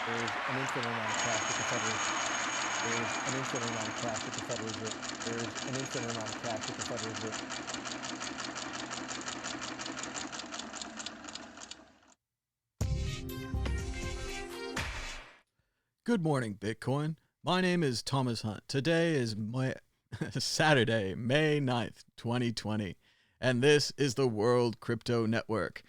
There is an infinite amount of cash at the Federal. There is an infinite amount of cash at the Federal Reserve. There is an infinite amount of cash at the Federal Reserve. Good morning, Bitcoin. My name is Thomas Hunt. Today is Saturday, May 9th, 2020, and this is the World Crypto Network.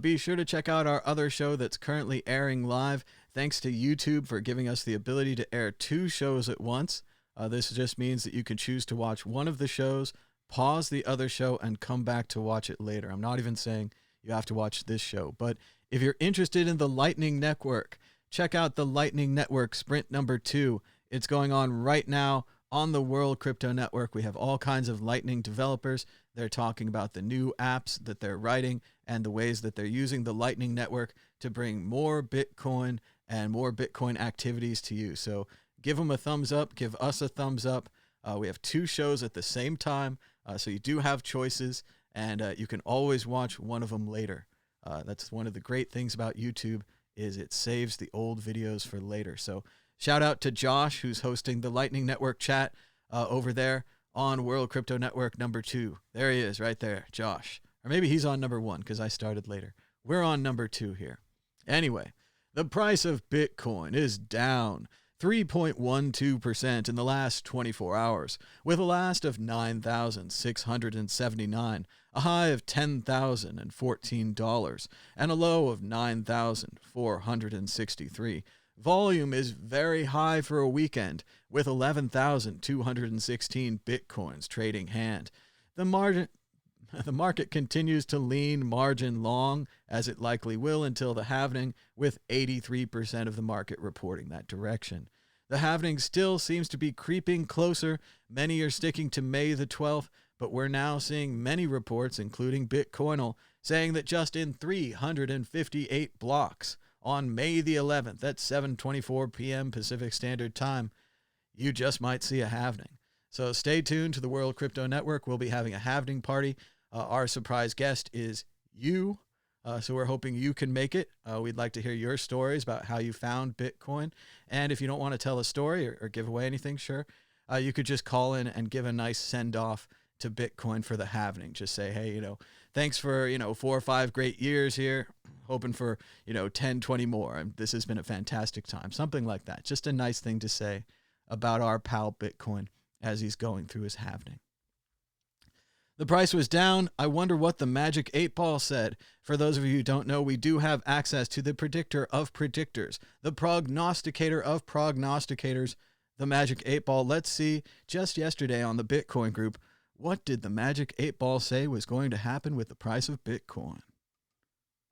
Be sure to check out our other show that's currently airing live. Thanks to YouTube for giving us the ability to air two shows at once. This just means that you can choose to watch one of the shows, pause the other show, and come back to watch it later. I'm not even saying you have to watch this show, but if you're interested in the Lightning Network, check out the Lightning Network Sprint number 2. It's going on right now on the World Crypto Network. We have all kinds of Lightning developers. They're talking about the new apps that they're writing and the ways that they're using the Lightning Network to bring more Bitcoin and more Bitcoin activities to you. So give them a thumbs up. Give us a thumbs up. We have two shows at the same time, so you do have choices, and you can always watch one of them later. That's one of the great things about YouTube is it saves the old videos for later. So shout out to Josh, who's hosting the Lightning Network chat over there on World Crypto Network number 2. There he is right there, Josh. Or maybe he's on number 1 because I started later. We're on number 2 here. Anyway, the price of Bitcoin is down 3.12% in the last 24 hours, with a last of 9,679, a high of $10,014, and a low of 9,463. Volume is very high for a weekend, with 11,216 Bitcoins trading hand. The market continues to lean margin long, as it likely will until the halvening, with 83% of the market reporting that direction. The halvening still seems to be creeping closer. Many are sticking to May the 12th, but we're now seeing many reports, including Bitcoinal, saying that just in 358 blocks on May the 11th at 7:24 p.m. Pacific Standard Time, you just might see a halvening. So stay tuned to the World Crypto Network. We'll be having a halvening party. Our surprise guest is you. So we're hoping you can make it. We'd like to hear your stories about how you found Bitcoin. And if you don't want to tell a story or give away anything, sure, you could just call in and give a nice send-off to Bitcoin for the halvening. Just say, hey, thanks for, 4 or 5 great years here. Hoping for, 10, 20 more. And this has been a fantastic time. Something like that. Just a nice thing to say about our pal Bitcoin as he's going through his halvening. The price was down. I wonder what the Magic 8 Ball said. For those of you who don't know, we do have access to the predictor of predictors, the prognosticator of prognosticators, the Magic 8 Ball. Let's see, just yesterday on the Bitcoin group, what did the Magic 8 Ball say was going to happen with the price of Bitcoin?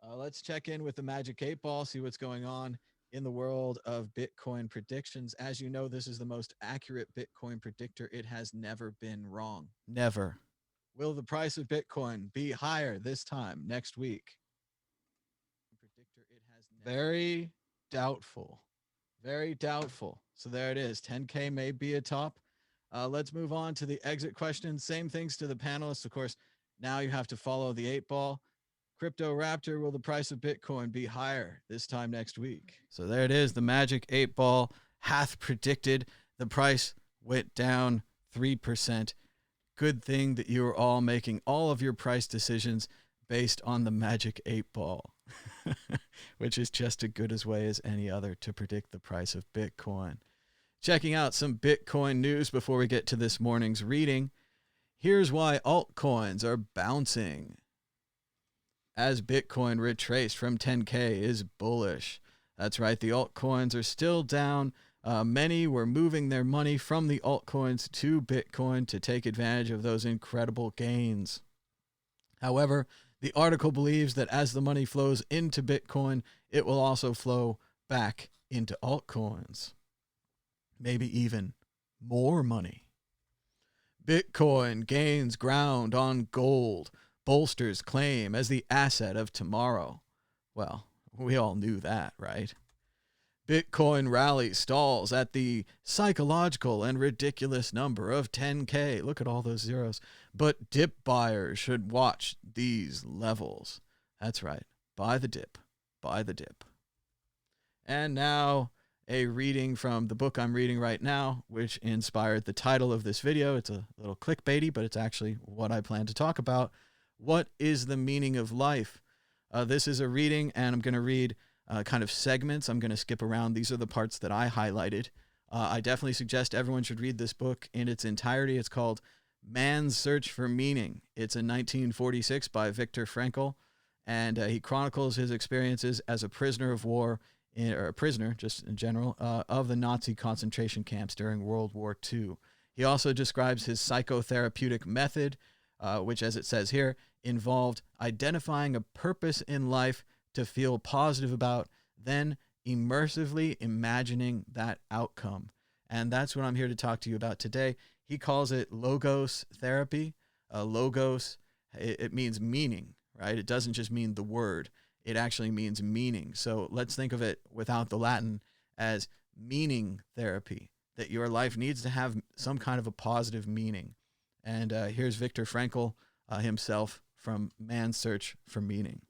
Let's check in with the Magic 8 Ball, see what's going on in the world of Bitcoin predictions. As you know, this is the most accurate Bitcoin predictor. It has never been wrong. Never. Will the price of Bitcoin be higher this time next week? Predictor, it has very doubtful. Very doubtful. So there it is. 10K may be a top. Let's move on to the exit question. Same things to the panelists. Of course, now you have to follow the 8 Ball. Crypto Raptor, will the price of Bitcoin be higher this time next week? So there it is. The Magic 8 Ball hath predicted the price went down 3%. Good thing that you are all making all of your price decisions based on the Magic 8 Ball, which is just as good a way as any other to predict the price of Bitcoin. Checking out some Bitcoin news before we get to this morning's reading. Here's why altcoins are bouncing. As Bitcoin retraced from 10K is bullish. That's right, the altcoins are still down. Many were moving their money from the altcoins to Bitcoin to take advantage of those incredible gains. However, the article believes that as the money flows into Bitcoin, it will also flow back into altcoins. Maybe even more money. Bitcoin gains ground on gold, bolsters claim as the asset of tomorrow. Well, we all knew that, right? Bitcoin rally stalls at the psychological and ridiculous number of 10K. Look at all those zeros. But dip buyers should watch these levels. That's right. Buy the dip. Buy the dip. And now a reading from the book I'm reading right now, which inspired the title of this video. It's a little clickbaity, but it's actually what I plan to talk about. What is the meaning of life? This is a reading, and I'm going to read kind of segments. I'm going to skip around. These are the parts that I highlighted. I definitely suggest everyone should read this book in its entirety. It's called Man's Search for Meaning. It's in 1946 by Viktor Frankl, and he chronicles his experiences as a prisoner of war, or a prisoner just in general, of the Nazi concentration camps during World War II. He also describes his psychotherapeutic method, which, as it says here, involved identifying a purpose in life to feel positive about, then immersively imagining that outcome. And that's what I'm here to talk to you about today. He calls it logos therapy. Logos, it means meaning, right? It doesn't just mean the word. It actually means meaning. So let's think of it without the Latin as meaning therapy, that your life needs to have some kind of a positive meaning. And here's Viktor Frankl himself from Man's Search for Meaning.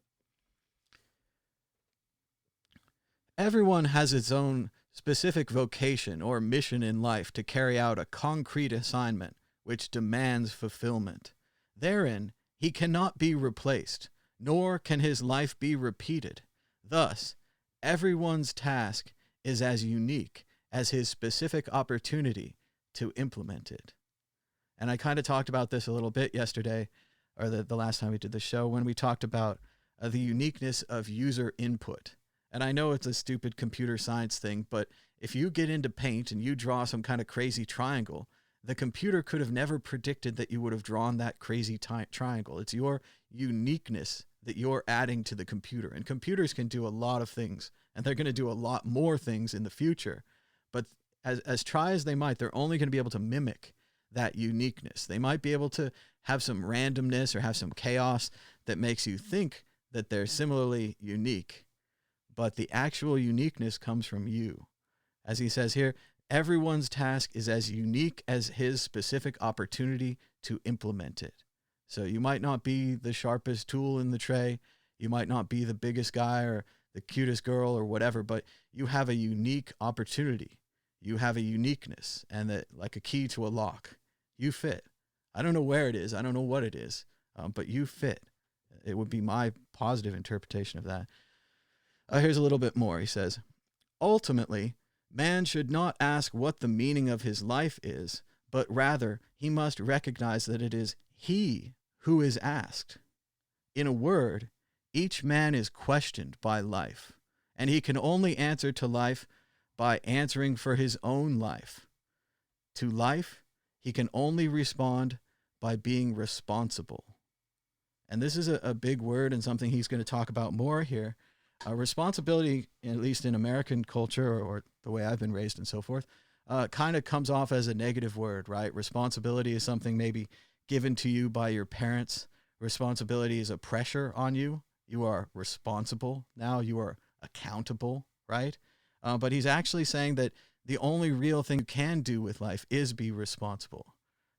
Everyone has its own specific vocation or mission in life to carry out a concrete assignment which demands fulfillment. Therein, he cannot be replaced, nor can his life be repeated. Thus, everyone's task is as unique as his specific opportunity to implement it. And I kind of talked about this a little bit yesterday, or the last time we did the show, when we talked about the uniqueness of user input. And I know it's a stupid computer science thing, but if you get into Paint and you draw some kind of crazy triangle, the computer could have never predicted that you would have drawn that crazy triangle. It's your uniqueness that you're adding to the computer. And computers can do a lot of things, and they're going to do a lot more things in the future. But as try as they might, they're only going to be able to mimic that uniqueness. They might be able to have some randomness or have some chaos that makes you think that they're similarly unique. But the actual uniqueness comes from you. As he says here, everyone's task is as unique as his specific opportunity to implement it. So you might not be the sharpest tool in the tray. You might not be the biggest guy or the cutest girl or whatever, but you have a unique opportunity. You have a uniqueness, and that, like a key to a lock, you fit. I don't know where it is. I don't know what it is, but you fit. It would be my positive interpretation of that. Here's a little bit more. He says, ultimately, man should not ask what the meaning of his life is, but rather he must recognize that it is he who is asked. In a word, each man is questioned by life, and he can only answer to life by answering for his own life. To life, he can only respond by being responsible. And this is a big word and something he's going to talk about more here. Responsibility, at least in American culture or the way I've been raised and so forth, kind of comes off as a negative word, right? Responsibility is something maybe given to you by your parents. Responsibility is a pressure on you. You are responsible. Now you are accountable, right? But he's actually saying that the only real thing you can do with life is be responsible.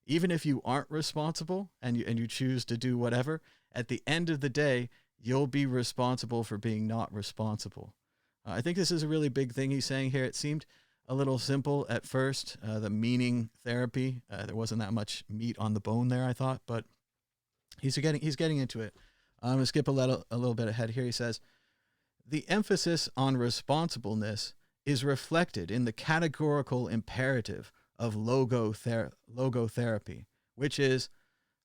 Even if you aren't responsible and you choose to do whatever, at the end of the day, you'll be responsible for being not responsible. I think this is a really big thing he's saying here. It seemed a little simple at first, the meaning therapy. There wasn't that much meat on the bone there, I thought, but he's getting into it. I'm going to skip a little bit ahead here. He says, the emphasis on responsibleness is reflected in the categorical imperative of logotherapy, which is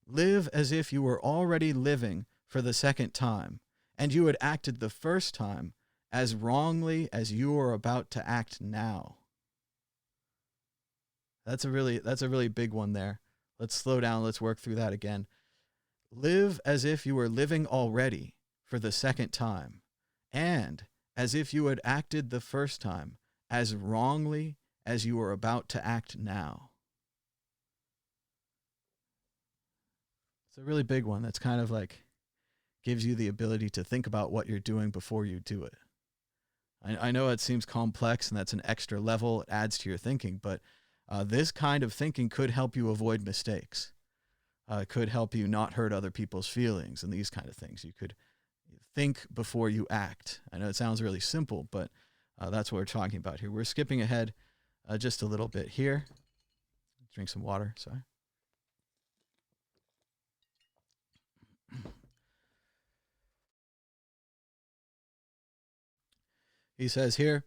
live as if you were already living for the second time, and you had acted the first time as wrongly as you are about to act now. That's a really big one there. Let's slow down. Let's work through that again. Live as if you were living already for the second time, and as if you had acted the first time as wrongly as you are about to act now. It's a really big one. That's kind of like gives you the ability to think about what you're doing before you do it. I know it seems complex and that's an extra level. It adds to your thinking, but this kind of thinking could help you avoid mistakes. Could help you not hurt other people's feelings and these kind of things. You could think before you act. I know it sounds really simple, but That's what we're talking about here. We're skipping ahead just a little bit here. Drink some water, sorry. He says here,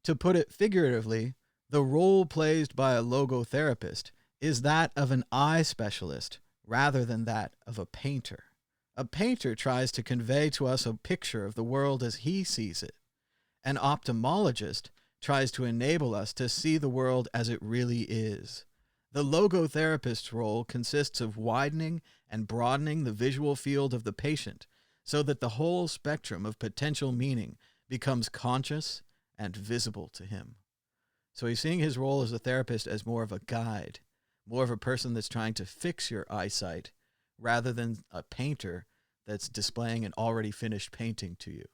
to put it figuratively, the role played by a logotherapist is that of an eye specialist rather than that of a painter. A painter tries to convey to us a picture of the world as he sees it. An ophthalmologist tries to enable us to see the world as it really is. The logotherapist's role consists of widening and broadening the visual field of the patient so that the whole spectrum of potential meaning becomes conscious and visible to him. So he's seeing his role as a therapist as more of a guide, more of a person that's trying to fix your eyesight rather than a painter that's displaying an already finished painting to you.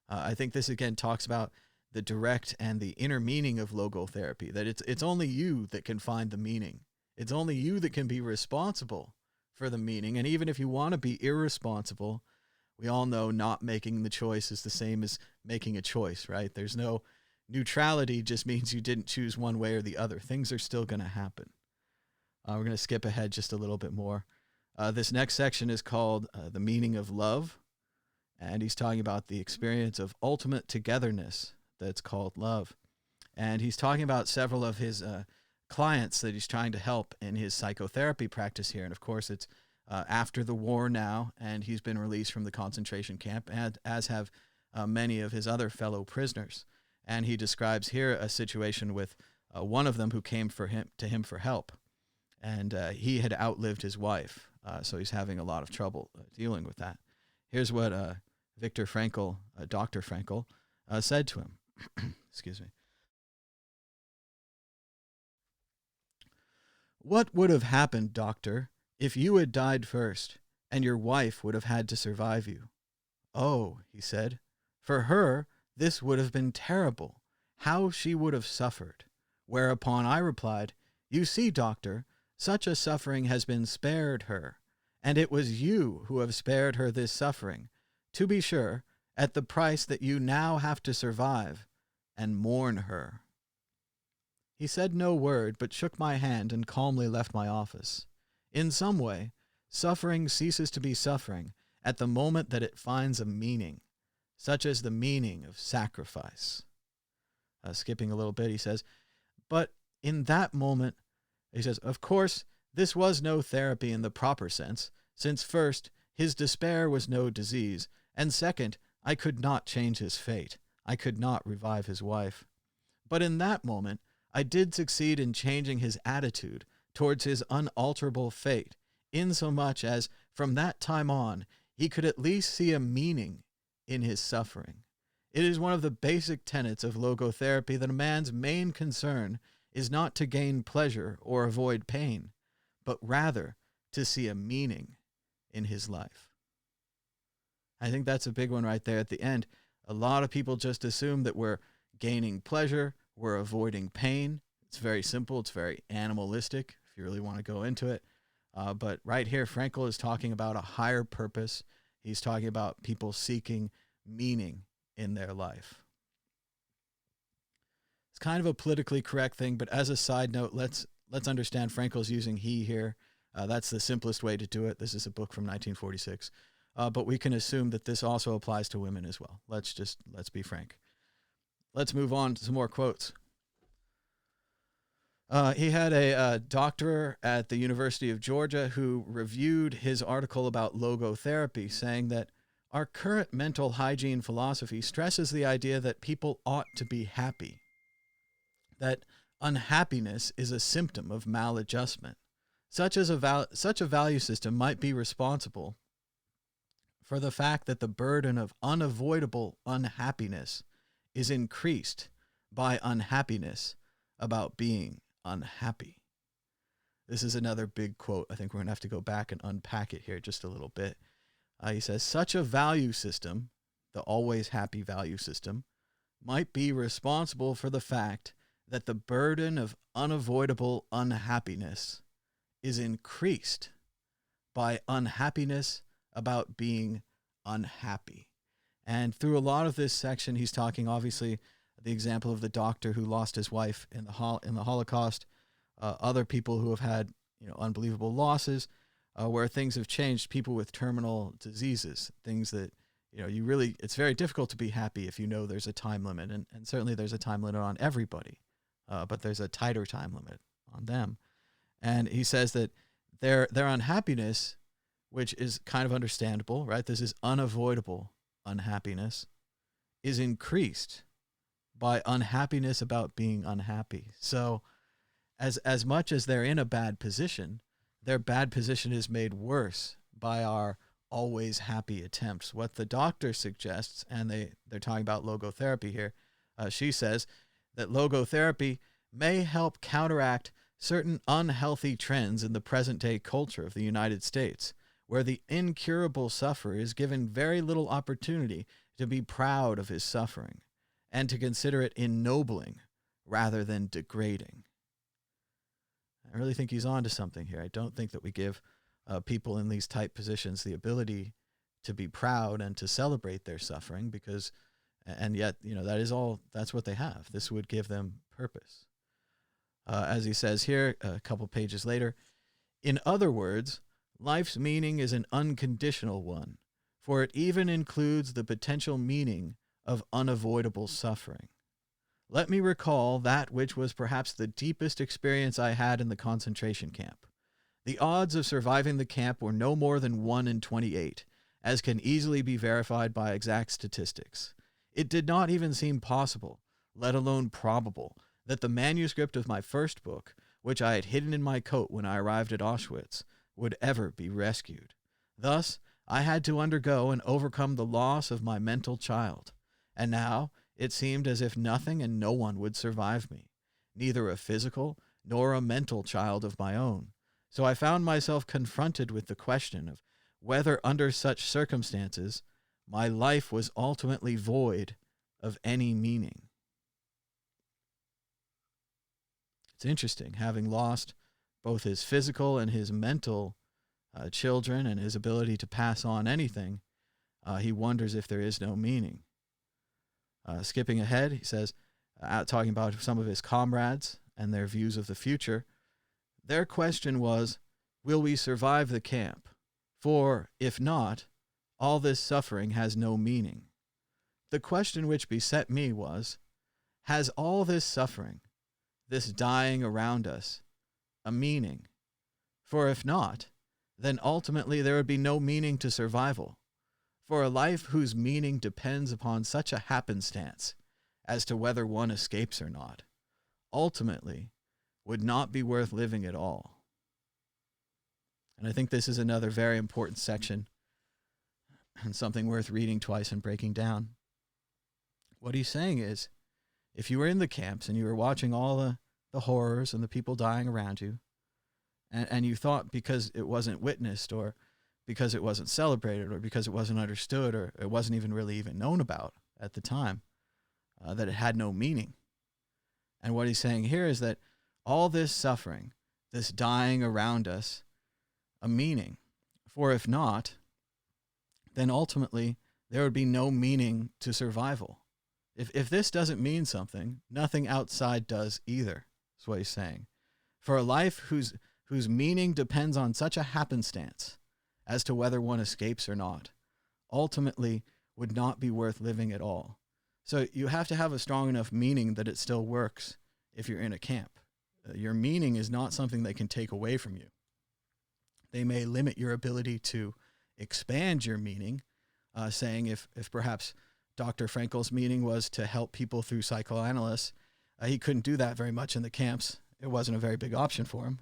I think this again talks about the direct and the inner meaning of logotherapy, that it's only you that can find the meaning. It's only you that can be responsible for the meaning. And even if you want to be irresponsible, we all know not making the choice is the same as making a choice, right? There's no neutrality, just means you didn't choose one way or the other. Things are still going to happen. We're going to skip ahead just a little bit more. This next section is called The Meaning of Love. And he's talking about the experience of ultimate togetherness that's called love. And he's talking about several of his clients that he's trying to help in his psychotherapy practice here. And of course, it's after the war now, and he's been released from the concentration camp, and as have many of his other fellow prisoners. And he describes here a situation with one of them who came to him for help. And he had outlived his wife, so he's having a lot of trouble dealing with that. Here's what Viktor Frankl, Dr. Frankl, said to him. Excuse me. What would have happened, doctor, if you had died first and your wife would have had to survive you? Oh, he said, for her, this would have been terrible. How she would have suffered. Whereupon I replied, you see, doctor, such a suffering has been spared her, and it was you who have spared her this suffering, to be sure, at the price that you now have to survive and mourn her. He said no word, but shook my hand and calmly left my office. In some way, suffering ceases to be suffering at the moment that it finds a meaning, such as the meaning of sacrifice. Skipping a little bit, he says, but in that moment, he says, of course, this was no therapy in the proper sense, since first, his despair was no disease, and second, I could not change his fate. I could not revive his wife. But in that moment, I did succeed in changing his attitude towards his unalterable fate, insomuch as from that time on, he could at least see a meaning in his suffering. It is one of the basic tenets of logotherapy that a man's main concern is not to gain pleasure or avoid pain, but rather to see a meaning in his life. I think that's a big one right there at the end. A lot of people just assume that we're gaining pleasure, we're avoiding pain. It's very simple. It's very animalistic, if you really want to go into it. But right here, Frankl is talking about a higher purpose. He's talking about people seeking meaning in their life. It's kind of a politically correct thing, but as a side note, let's understand Frankl's using he here. That's the simplest way to do it. This is a book from 1946. But we can assume that this also applies to women as well. Let's be frank. Let's move on to some more quotes. He had a doctor at the University of Georgia who reviewed his article about logotherapy, saying that our current mental hygiene philosophy stresses the idea that people ought to be happy, that unhappiness is a symptom of maladjustment. Such a value system might be responsible for the fact that the burden of unavoidable unhappiness is increased by unhappiness about being unhappy. This is another big quote. I think we're going to have to go back and unpack it here just a little bit. He says, such a value system, the always happy value system, might be responsible for the fact that the burden of unavoidable unhappiness is increased by unhappiness about being unhappy. And through a lot of this section, he's talking, obviously, the example of the doctor who lost his wife in the Holocaust, other people who have had unbelievable losses, where things have changed. People with terminal diseases, things that it's very difficult to be happy if you know there's a time limit, and certainly there's a time limit on everybody, but there's a tighter time limit on them. And he says that their unhappiness, which is kind of understandable, right? This is unavoidable unhappiness, is increased by unhappiness about being unhappy. So as much as they're in a bad position, their bad position is made worse by our always happy attempts. What the doctor suggests, and they're talking about logotherapy here, she says that logotherapy may help counteract certain unhealthy trends in the present-day culture of the United States, where the incurable sufferer is given very little opportunity to be proud of his suffering and to consider it ennobling rather than degrading. I really think he's on to something here. I don't think that we give people in these type positions the ability to be proud and to celebrate their suffering, and yet, that's what they have. This would give them purpose. As he says here, a couple pages later, in other words, life's meaning is an unconditional one, for it even includes the potential meaning of unavoidable suffering. Let me recall that which was perhaps the deepest experience I had in the concentration camp. The odds of surviving the camp were no more than 1 in 28, as can easily be verified by exact statistics. It did not even seem possible, let alone probable, that the manuscript of my first book, which I had hidden in my coat when I arrived at Auschwitz, would ever be rescued. Thus, I had to undergo and overcome the loss of my mental child, and now it seemed as if nothing and no one would survive me, neither a physical nor a mental child of my own. So I found myself confronted with the question of whether under such circumstances my life was ultimately void of any meaning. It's interesting, having lost both his physical and his mental children and his ability to pass on anything, he wonders if there is no meaning. Skipping ahead, he says, talking about some of his comrades and their views of the future, their question was, will we survive the camp? For, if not, all this suffering has no meaning. The question which beset me was, has all this suffering, this dying around us, a meaning? For if not, then ultimately there would be no meaning to survival. For a life whose meaning depends upon such a happenstance as to whether one escapes or not, ultimately would not be worth living at all. And I think this is another very important section and something worth reading twice and breaking down. What he's saying is, if you were in the camps and you were watching all the horrors and the people dying around you, and you thought because it wasn't witnessed or because it wasn't celebrated or because it wasn't understood or it wasn't even really even known about at the time, that it had no meaning. And what he's saying here is that all this suffering, this dying around us, a meaning. For if not, then ultimately there would be no meaning to survival. If this doesn't mean something, nothing outside does either, is what he's saying. For a life whose meaning depends on such a happenstance as to whether one escapes or not, ultimately would not be worth living at all. So you have to have a strong enough meaning that it still works if you're in a camp. Your meaning is not something they can take away from you. They may limit your ability to expand your meaning, saying if perhaps Dr. Frankl's meaning was to help people through psychoanalysis, he couldn't do that very much in the camps. It wasn't a very big option for him.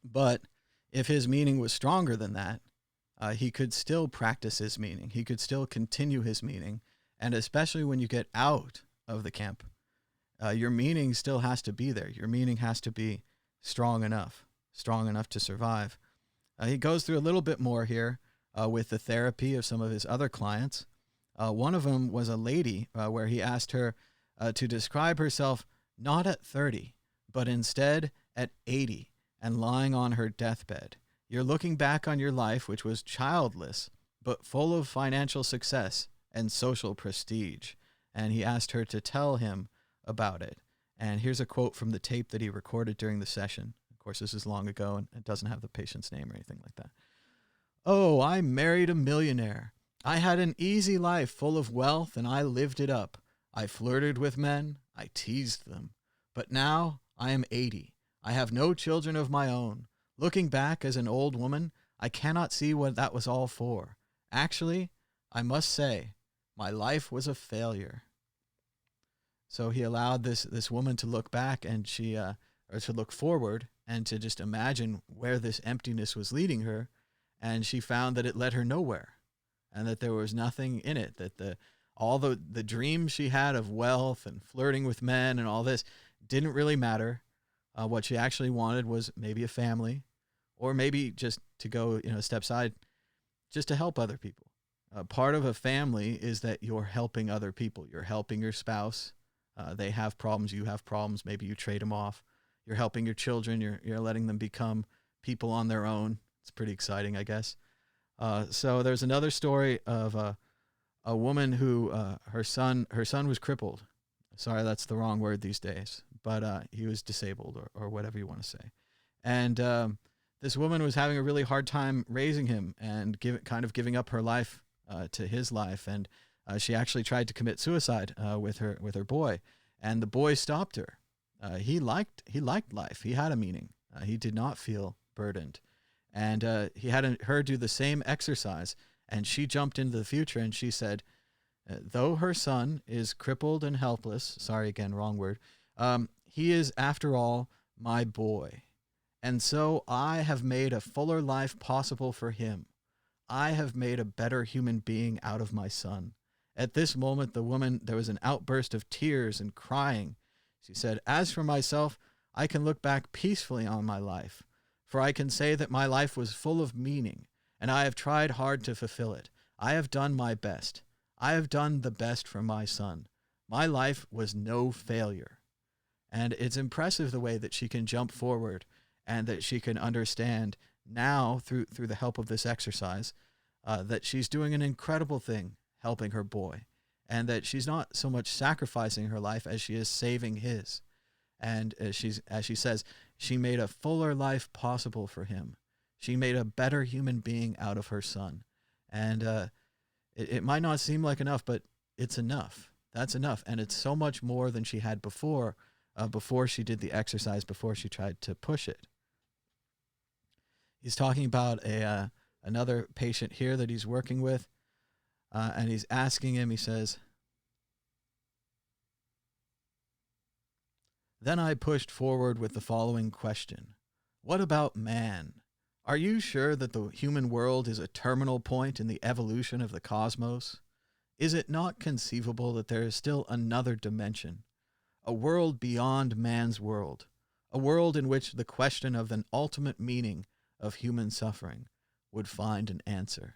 But if his meaning was stronger than that, he could still practice his meaning. He could still continue his meaning. And especially when you get out of the camp, your meaning still has to be there. Your meaning has to be strong enough to survive. He goes through a little bit more here with the therapy of some of his other clients. One of them was a lady where he asked her to describe herself not at 30, but instead at 80 and lying on her deathbed. You're looking back on your life, which was childless, but full of financial success and social prestige. And he asked her to tell him about it. And here's a quote from the tape that he recorded during the session. Of course, this is long ago, and it doesn't have the patient's name or anything like that. "Oh, I married a millionaire. I had an easy life full of wealth, and I lived it up. I flirted with men. I teased them. But now I am 80. I have no children of my own. Looking back as an old woman, I cannot see what that was all for. Actually, I must say, my life was a failure." So he allowed this woman to look back and or to look forward and to just imagine where this emptiness was leading her. And she found that it led her nowhere, and that there was nothing in it, that all the dreams she had of wealth and flirting with men and all this didn't really matter. What she actually wanted was maybe a family, or maybe just to go, a step side, just to help other people. Part of a family is that you're helping other people. You're helping your spouse. They have problems. You have problems. Maybe you trade them off. You're helping your children. You're letting them become people on their own. It's pretty exciting, I guess. So there's another story of a woman who her son was crippled. Sorry, that's the wrong word these days, but he was disabled or whatever you want to say. And this woman was having a really hard time raising him and kind of giving up her life to his life. And she actually tried to commit suicide with her boy, and the boy stopped her. He liked life. He had a meaning. He did not feel burdened. And he had her do the same exercise, and she jumped into the future, and she said, though her son is crippled and helpless, sorry again, wrong word, he is, after all, my boy. And so I have made a fuller life possible for him. I have made a better human being out of my son. At this moment, there was an outburst of tears and crying. She said, as for myself, I can look back peacefully on my life. For I can say that my life was full of meaning, and I have tried hard to fulfill it. I have done my best. I have done the best for my son. My life was no failure. And it's impressive the way that she can jump forward and that she can understand now through the help of this exercise that she's doing an incredible thing helping her boy, and that she's not so much sacrificing her life as she is saving his. And as she says, she made a fuller life possible for him. She made a better human being out of her son. And it might not seem like enough, but it's enough. That's enough. And it's so much more than she had before she did the exercise, before she tried to push it. He's talking about another patient here that he's working with, and he's asking him, he says, then I pushed forward with the following question. What about man? Are you sure that the human world is a terminal point in the evolution of the cosmos? Is it not conceivable that there is still another dimension, a world beyond man's world, a world in which the question of an ultimate meaning of human suffering would find an answer?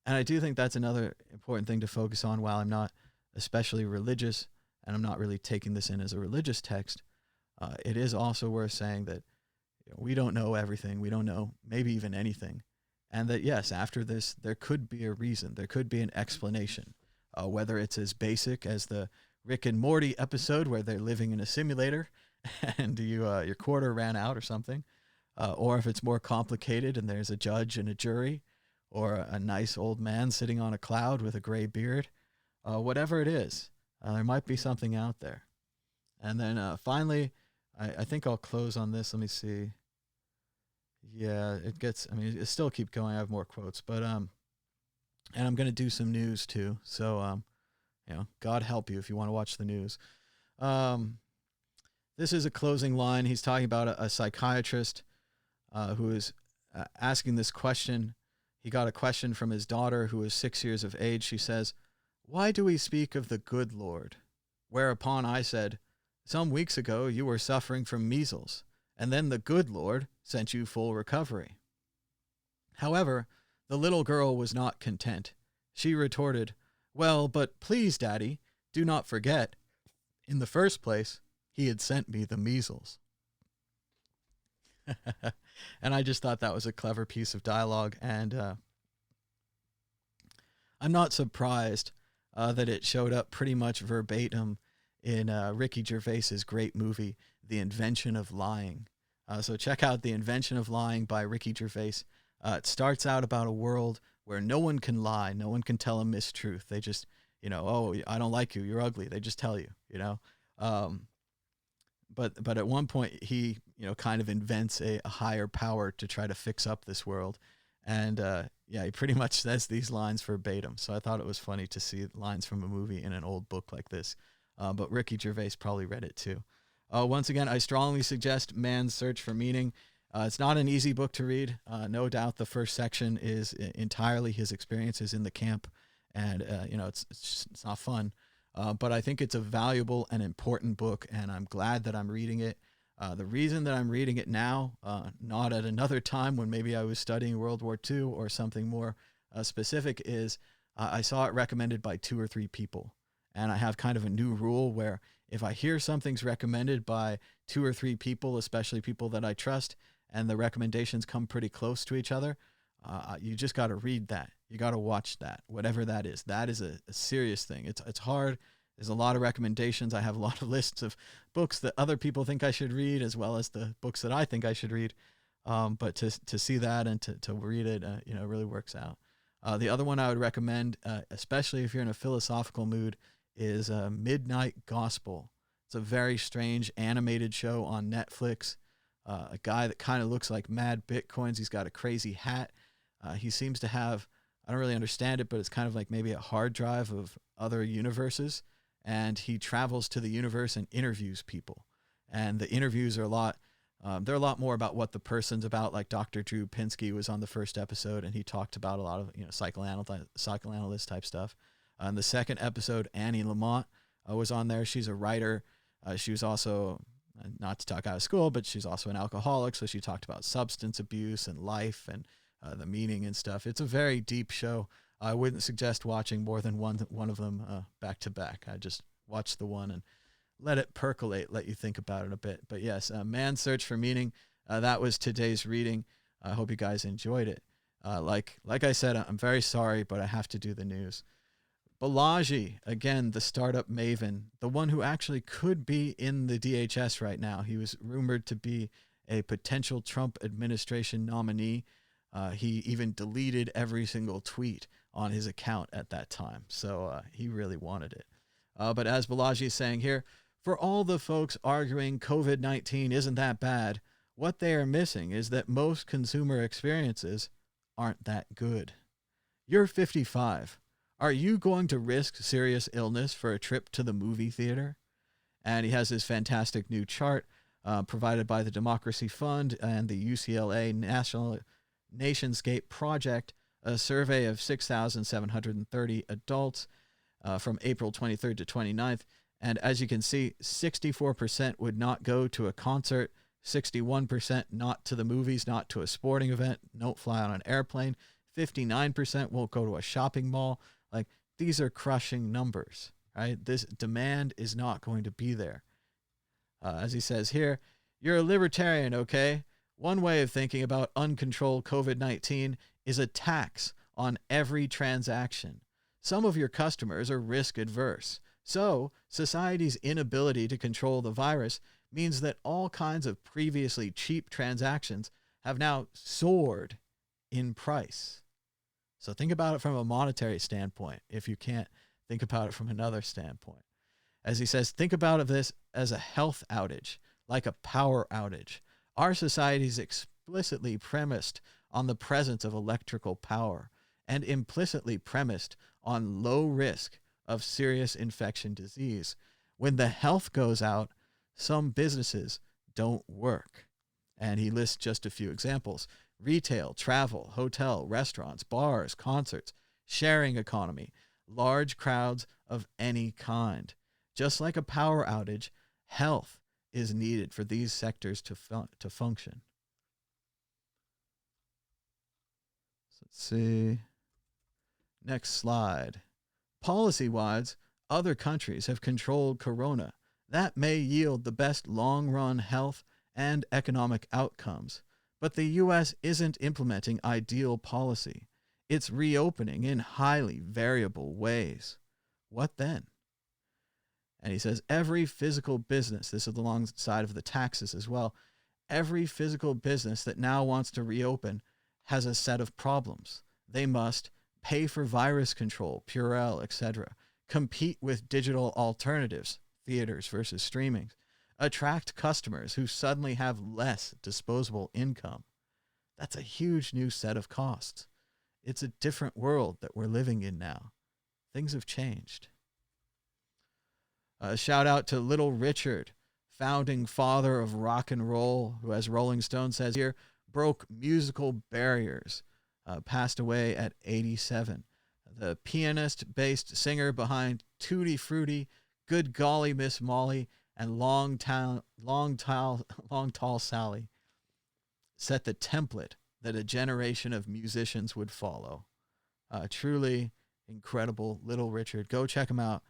And I do think that's another important thing to focus on. While I'm not especially religious, and I'm not really taking this in as a religious text, it is also worth saying that we don't know everything. We don't know maybe even anything. And that, yes, after this, there could be a reason. There could be an explanation, whether it's as basic as the Rick and Morty episode where they're living in a simulator and your quarter ran out or something, or if it's more complicated and there's a judge and a jury, or a nice old man sitting on a cloud with a gray beard. Whatever it is, there might be something out there. And then finally, I think I'll close on this. Let me see. Yeah, it still keep going. I have more quotes, but and I'm going to do some news too. So, God help you if you want to watch the news. This is a closing line. He's talking about a psychiatrist who is asking this question. He got a question from his daughter, who is 6 years of age. She says, "Why do we speak of the good Lord?" Whereupon I said, "Some weeks ago you were suffering from measles, and then the good Lord sent you full recovery." However, the little girl was not content. She retorted, "Well, but please, Daddy, do not forget, in the first place, he had sent me the measles." And I just thought that was a clever piece of dialogue. And I'm not surprised that it showed up pretty much verbatim in Ricky Gervais's great movie, The Invention of Lying. So check out The Invention of Lying by Ricky Gervais. It starts out about a world where no one can lie, no one can tell a mistruth. They just, oh, I don't like you, you're ugly. They just tell you, But at one point he, kind of invents a higher power to try to fix up this world. And he pretty much says these lines verbatim. So I thought it was funny to see lines from a movie in an old book like this. But Ricky Gervais probably read it too. Once again, I strongly suggest Man's Search for Meaning. It's not an easy book to read. No doubt the first section is entirely his experiences in the camp. And, it's not fun. But I think it's a valuable and important book, and I'm glad that I'm reading it. The reason that I'm reading it now, not at another time when maybe I was studying World War II or something more specific, is I saw it recommended by 2 or 3 people. And I have kind of a new rule where if I hear something's recommended by 2 or 3 people, especially people that I trust, and the recommendations come pretty close to each other, you just got to read that. You got to watch that, whatever that is. That is a serious thing. It's hard. There's a lot of recommendations. I have a lot of lists of books that other people think I should read, as well as the books that I think I should read. But to see that and to read it, really works out. The other one I would recommend, especially if you're in a philosophical mood, is Midnight Gospel. It's a very strange animated show on Netflix. A guy that kind of looks like Mad Bitcoins. He's got a crazy hat. He seems to have, I don't really understand it, but it's kind of like maybe a hard drive of other universes. And he travels to the universe and interviews people. And the interviews are they're a lot more about what the person's about. Like Dr. Drew Pinsky was on the first episode, and he talked about a lot of psychoanalyst type stuff. On the second episode, Annie Lamont was on there. She's a writer. She was also, not to talk out of school, but she's also an alcoholic. So she talked about substance abuse and life and the meaning and stuff. It's a very deep show. I wouldn't suggest watching more than one of them back to back. I just watch the one and let it percolate, let you think about it a bit. But yes, Man's Search for Meaning, that was today's reading. I hope you guys enjoyed it. Like I said, I'm very sorry, but I have to do the news. Balaji, again, the startup maven, the one who actually could be in the DHS right now. He was rumored to be a potential Trump administration nominee. He even deleted every single tweet on his account at that time. So he really wanted it. But as Balaji is saying here, for all the folks arguing COVID-19 isn't that bad, what they are missing is that most consumer experiences aren't that good. You're 55. Are you going to risk serious illness for a trip to the movie theater? And he has this fantastic new chart provided by the Democracy Fund and the UCLA National Nationscape Project, a survey of 6,730 adults from April 23rd to 29th. And as you can see, 64% would not go to a concert, 61% not to the movies, not to a sporting event, don't fly on an airplane, 59% won't go to a shopping mall. Like, these are crushing numbers, right? This demand is not going to be there. As he says here, you're a libertarian, okay? One way of thinking about uncontrolled COVID-19 is a tax on every transaction. Some of your customers are risk adverse. So, society's inability to control the virus means that all kinds of previously cheap transactions have now soared in price. So think about it from a monetary standpoint, if you can't think about it from another standpoint. As he says, think about this as a health outage, like a power outage. Our society is explicitly premised on the presence of electrical power and implicitly premised on low risk of serious infection disease. When the health goes out, some businesses don't work. And he lists just a few examples: retail, travel, hotel, restaurants, bars, concerts, sharing economy, large crowds of any kind. Just like a power outage, health is needed for these sectors to function. So let's see. Next slide. Policy-wise, other countries have controlled corona. That may yield the best long-run health and economic outcomes. But the U.S. isn't implementing ideal policy. It's reopening in highly variable ways. What then? And he says every physical business, this is alongside of the taxes as well, every physical business that now wants to reopen has a set of problems. They must pay for virus control, Purell, etc., compete with digital alternatives, theaters versus streaming, attract customers who suddenly have less disposable income. That's a huge new set of costs. It's a different world that we're living in now. Things have changed. A shout out to Little Richard, founding father of rock and roll, who, as Rolling Stone says here, broke musical barriers, passed away at 87. The pianist-based singer behind Tutti Frutti, Good Golly Miss Molly, and Long Tall Sally set the template that a generation of musicians would follow. Truly incredible, Little Richard. Go check him out.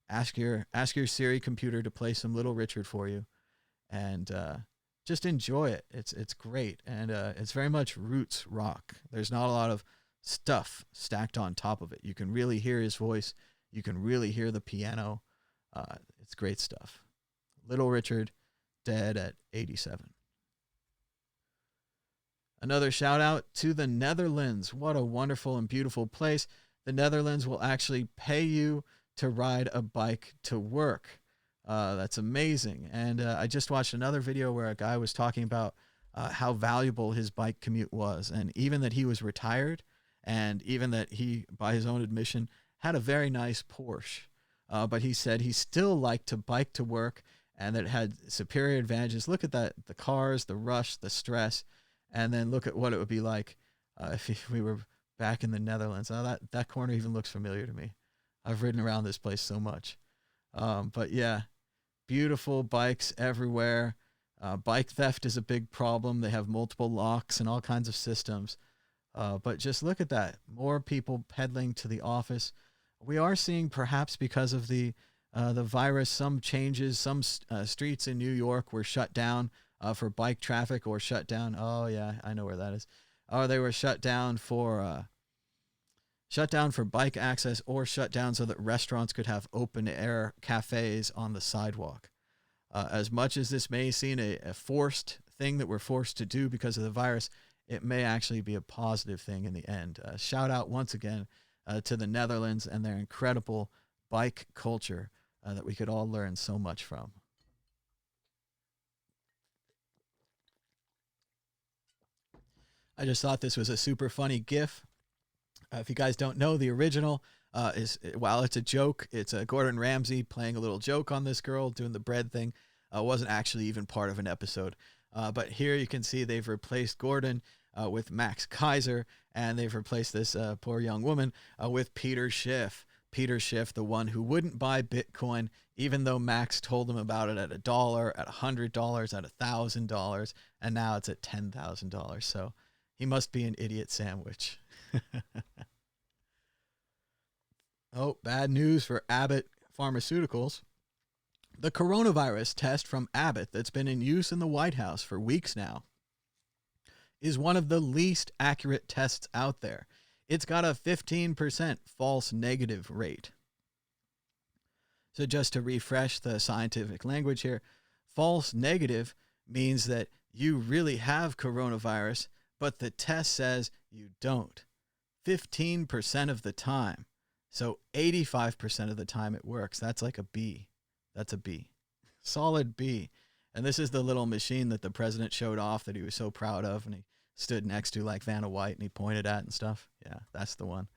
Ask your Siri computer to play some Little Richard for you, and just enjoy it. It's great, and it's very much roots rock. There's not a lot of stuff stacked on top of it. You can really hear his voice. You can really hear the piano. It's great stuff. Little Richard, dead at 87. Another shout out to the Netherlands. What a wonderful and beautiful place. The Netherlands will actually pay you to ride a bike to work. That's amazing. And I just watched another video where a guy was talking about how valuable his bike commute was. And even that he was retired, and even that he, by his own admission, had a very nice Porsche. But he said he still liked to bike to work, and that it had superior advantages. Look at that, the cars, the rush, the stress, and then look at what it would be like if we were back in the Netherlands. Oh, that corner even looks familiar to me. I've ridden around this place so much. But yeah, beautiful bikes everywhere. Bike theft is a big problem. They have multiple locks and all kinds of systems. But just look at that. More people pedaling to the office. We are seeing, perhaps because of the virus, some changes. Some streets in New York were shut down for bike traffic, or shut down. Oh yeah, I know where that is. Or they were shut down for bike access, or shut down so that restaurants could have open air cafes on the sidewalk. As much as this may seem a forced thing that we're forced to do because of the virus, it may actually be a positive thing in the end. Shout out once again to the Netherlands and their incredible bike culture that we could all learn so much from. I just thought this was a super funny GIF. If you guys don't know, the original while it's a joke, it's Gordon Ramsay playing a little joke on this girl doing the bread thing. Wasn't actually even part of an episode. But here you can see they've replaced Gordon with Max Kaiser, and they've replaced this poor young woman with Peter Schiff. Peter Schiff, the one who wouldn't buy Bitcoin, even though Max told him about it at $1, at $100, at $1,000, and now it's at $10,000. So he must be an idiot sandwich. Oh, bad news for Abbott Pharmaceuticals. The coronavirus test from Abbott that's been in use in the White House for weeks now is one of the least accurate tests out there. It's got a 15% false negative rate. So just to refresh the scientific language here, false negative means that you really have coronavirus, but the test says you don't. 15% of the time. So 85% of the time it works. That's like a B. That's a B. Solid B. And this is the little machine that the president showed off that he was so proud of, and he stood next to like Vanna White and he pointed at and stuff. Yeah, that's the one.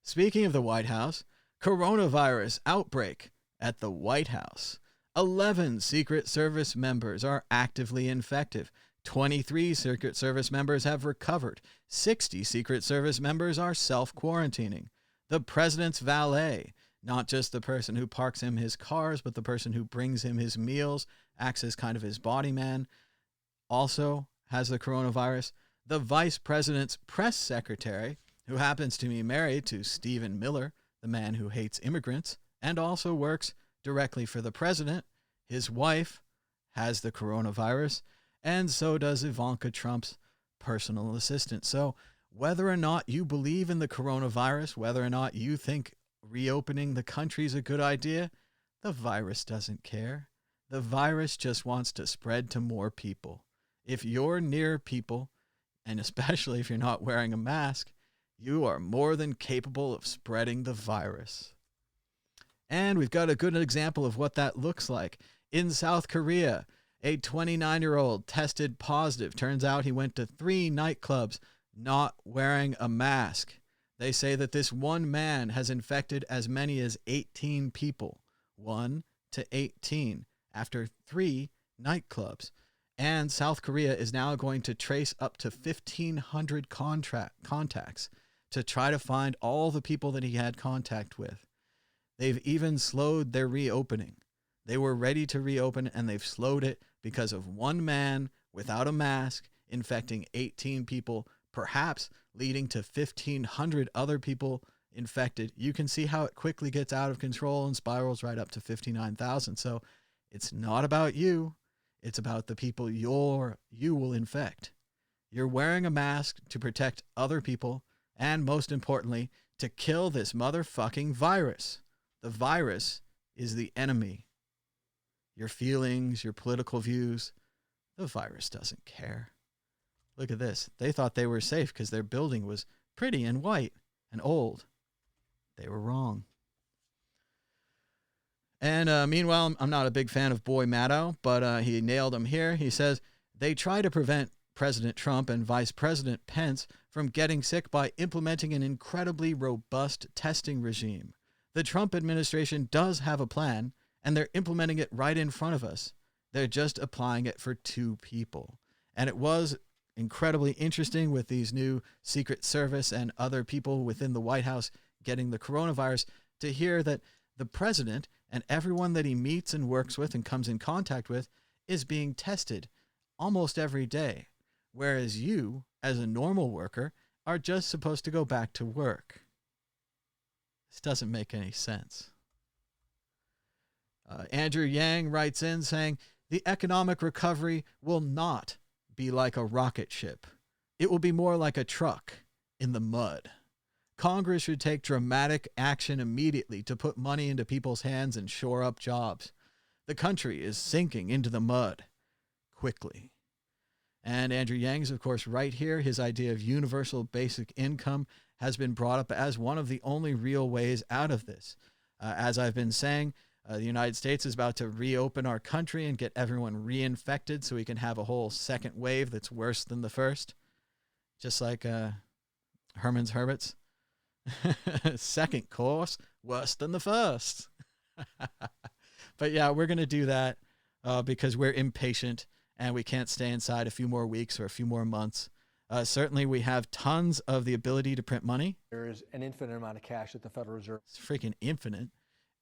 Speaking of the White House, coronavirus outbreak at the White House. 11 Secret Service members are actively infected. 23 Secret Service members have recovered. 60 Secret Service members are self-quarantining. The president's valet, not just the person who parks him his cars, but the person who brings him his meals, acts as kind of his body man, also has the coronavirus. The vice president's press secretary, who happens to be married to Stephen Miller, the man who hates immigrants, and also works directly for the president, his wife has the coronavirus, and so does Ivanka Trump's personal assistant. So whether or not you believe in the coronavirus, whether or not you think reopening the country is a good idea, the virus doesn't care. The virus just wants to spread to more people. If you're near people, and especially if you're not wearing a mask, you are more than capable of spreading the virus. And we've got a good example of what that looks like. In South Korea, a 29-year-old tested positive. Turns out he went to 3 nightclubs not wearing a mask. They say that this one man has infected as many as 18 people. 1 to 18 after 3 nightclubs. And South Korea is now going to trace up to 1,500 contacts to try to find all the people that he had contact with. They've even slowed their reopening. They were ready to reopen, and they've slowed it because of one man without a mask infecting 18 people, perhaps leading to 1,500 other people infected. You can see how it quickly gets out of control and spirals right up to 59,000. So it's not about you. It's about the people you will infect. You're wearing a mask to protect other people, and most importantly, to kill this motherfucking virus. The virus is the enemy. Your feelings, your political views, the virus doesn't care. Look at this. They thought they were safe because their building was pretty and white and old. They were wrong. And meanwhile, I'm not a big fan of Boy Maddow, but he nailed him here. He says, they try to prevent President Trump and Vice President Pence from getting sick by implementing an incredibly robust testing regime. The Trump administration does have a plan, and they're implementing it right in front of us. They're just applying it for 2 people. And it was incredibly interesting with these new Secret Service and other people within the White House getting the coronavirus to hear that the president and everyone that he meets and works with and comes in contact with is being tested almost every day, whereas you, as a normal worker, are just supposed to go back to work. This doesn't make any sense. Andrew Yang writes in saying, the economic recovery will not be like a rocket ship. It will be more like a truck in the mud. Congress should take dramatic action immediately to put money into people's hands and shore up jobs. The country is sinking into the mud quickly. And Andrew Yang's, of course, right here. His idea of universal basic income has been brought up as one of the only real ways out of this. As I've been saying, the United States is about to reopen our country and get everyone reinfected so we can have a whole second wave that's worse than the first. Just like Herman's Hermits. Second course, worse than the first. But yeah, we're going to do that because we're impatient and we can't stay inside a few more weeks or a few more months. Certainly, we have tons of the ability to print money. There is an infinite amount of cash at the Federal Reserve. It's freaking infinite.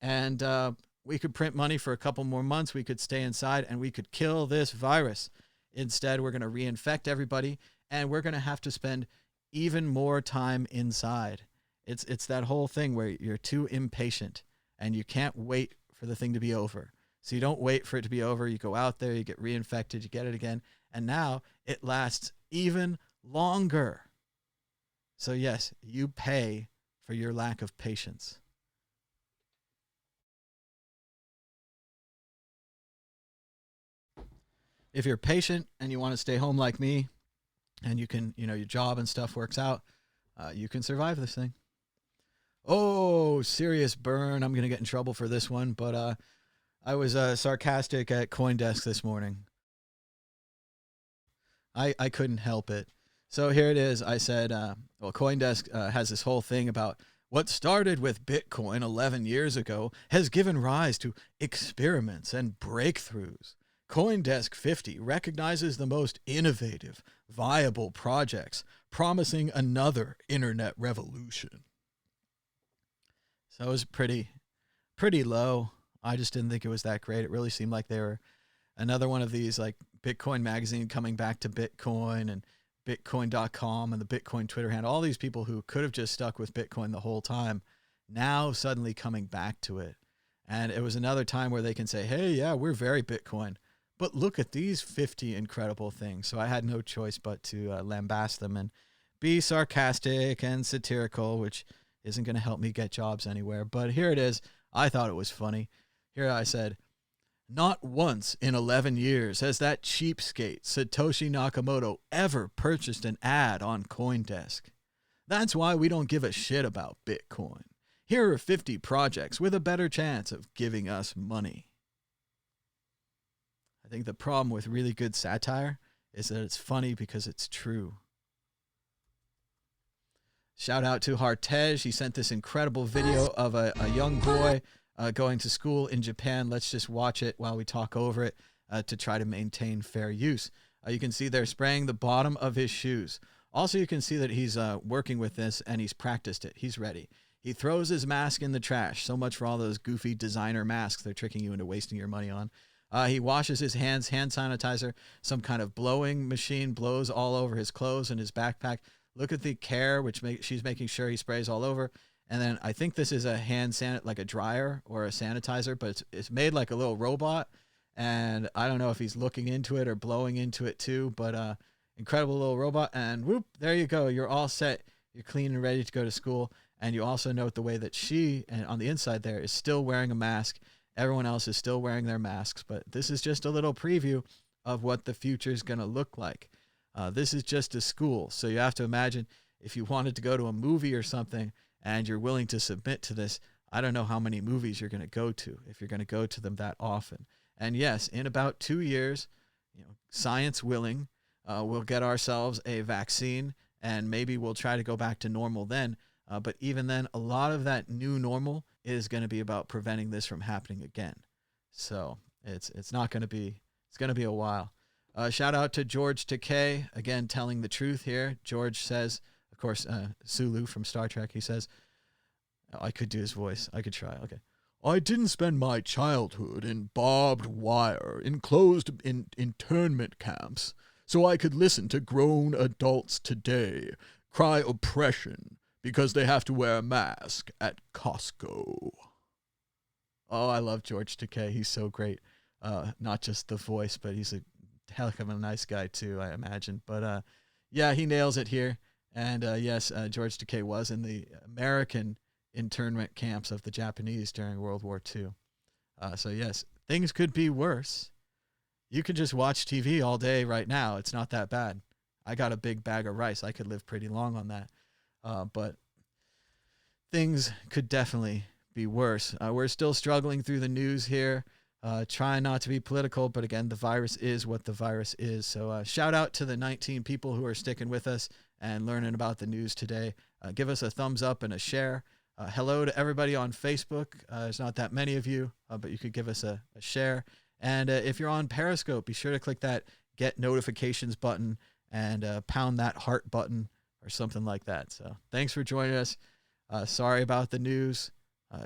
And we could print money for a couple more months. We could stay inside and we could kill this virus. Instead, we're going to reinfect everybody and we're going to have to spend even more time inside. It's that whole thing where you're too impatient and you can't wait for the thing to be over. So you don't wait for it to be over. You go out there, you get reinfected, you get it again. And now it lasts even longer. So yes, you pay for your lack of patience. If you're patient and you want to stay home like me and you can, your job and stuff works out, you can survive this thing. Oh, serious burn. I'm going to get in trouble for this one, but I was sarcastic at CoinDesk this morning. I couldn't help it. So here it is. I said, CoinDesk has this whole thing about what started with Bitcoin 11 years ago has given rise to experiments and breakthroughs. CoinDesk 50 recognizes the most innovative, viable projects, promising another internet revolution. So it was pretty low. I just didn't think it was that great. It really seemed like they were another one of these, like Bitcoin Magazine coming back to Bitcoin and Bitcoin.com and the Bitcoin Twitter handle. All these people who could have just stuck with Bitcoin the whole time, now suddenly coming back to it. And it was another time where they can say, hey, yeah, we're very Bitcoin. But look at these 50 incredible things. So I had no choice but to lambast them and be sarcastic and satirical, which isn't going to help me get jobs anywhere. But here it is. I thought it was funny. Here I said, not once in 11 years has that cheapskate Satoshi Nakamoto ever purchased an ad on CoinDesk. That's why we don't give a shit about Bitcoin. Here are 50 projects with a better chance of giving us money. I think the problem with really good satire is that it's funny because it's true. Shout out to Hartej. He sent this incredible video of a young boy going to school in Japan. Let's just watch it while we talk over it to try to maintain fair use. You can see they're spraying the bottom of his shoes. Also, you can see that he's working with this and he's practiced it. He's ready. He throws his mask in the trash. So much for all those goofy designer masks they're tricking you into wasting your money on. He washes his hands, hand sanitizer. Some kind of blowing machine blows all over his clothes and his backpack. Look at the care, which she's making sure he sprays all over. And then I think this is a like a dryer or a sanitizer, but it's made like a little robot. And I don't know if he's looking into it or blowing into it too, but incredible little robot. And whoop, there you go. You're all set. You're clean and ready to go to school. And you also note the way that she, and on the inside there, is still wearing a mask. Everyone else is still wearing their masks, but this is just a little preview of what the future is going to look like. This is just a school, so you have to imagine if you wanted to go to a movie or something and you're willing to submit to this, I don't know how many movies you're going to go to if you're going to go to them that often. And yes, in about 2 years, science willing, we'll get ourselves a vaccine and maybe we'll try to go back to normal then. But even then, a lot of that new normal is going to be about preventing this from happening again. So it's not going to be, it's going to be a while. Shout out to George Takei, again, telling the truth here. George says, of course, Sulu from Star Trek, he says, I could do his voice. I could try. Okay. I didn't spend my childhood in barbed wire, enclosed in internment camps, so I could listen to grown adults today cry oppression because they have to wear a mask at Costco. Oh, I love George Takei. He's so great. Not just the voice, but he's a hell of a nice guy too, I imagine. But yeah, he nails it here. And yes, George Takei was in the American internment camps of the Japanese during World War II. So yes, things could be worse. You could just watch TV all day right now. It's not that bad. I got a big bag of rice. I could live pretty long on that. But things could definitely be worse. We're still struggling through the news here. Trying not to be political, but again, the virus is what the virus is. So shout out to the 19 people who are sticking with us and learning about the news today. Give us a thumbs up and a share. Hello to everybody on Facebook. There's not that many of you, but you could give us a share. And if you're on Periscope, be sure to click that get notifications button and pound that heart button or something like that. So thanks for joining us. Sorry about the news.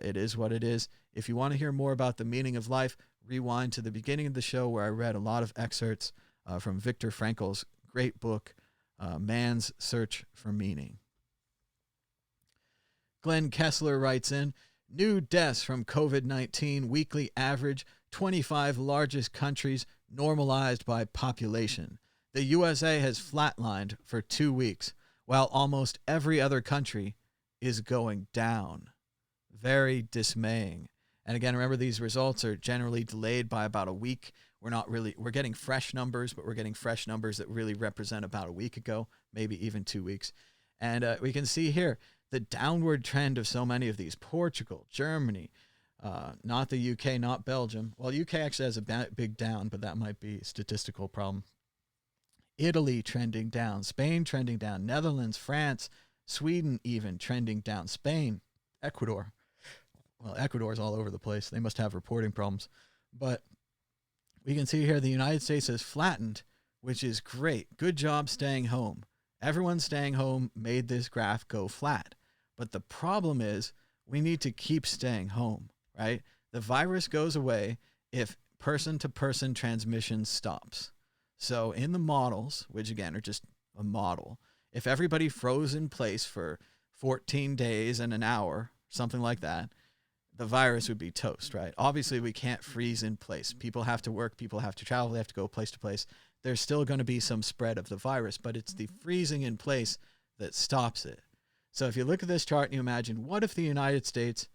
It is what it is. If you want to hear more about the meaning of life, rewind to the beginning of the show where I read a lot of excerpts from Viktor Frankl's great book, Man's Search for Meaning. Glenn Kessler writes in, new deaths from COVID-19 weekly average, 25 largest countries normalized by population. The USA has flatlined for 2 weeks, while almost every other country is going down. Very dismaying. And again, remember, these results are generally delayed by about a week. We're getting fresh numbers, but we're getting fresh numbers that really represent about a week ago, maybe even 2 weeks. And we can see here the downward trend of so many of these. Portugal, Germany, not the UK, not Belgium. Well, UK actually has a big down, but that might be a statistical problem. Italy trending down, Spain trending down, Netherlands, France, Sweden even trending down, Spain, Ecuador. Well, Ecuador's all over the place. They must have reporting problems. But we can see here the United States has flattened, which is great. Good job staying home. Everyone staying home made this graph go flat. But the problem is we need to keep staying home, right? The virus goes away if person-to-person transmission stops. So in the models, which again are just a model, if everybody froze in place for 14 days and an hour, something like that, the virus would be toast, right? Obviously, we can't freeze in place. People have to work, people have to travel, they have to go place to place. There's still going to be some spread of the virus, but it's the freezing in place that stops it. So if you look at this chart and you imagine, what if the United States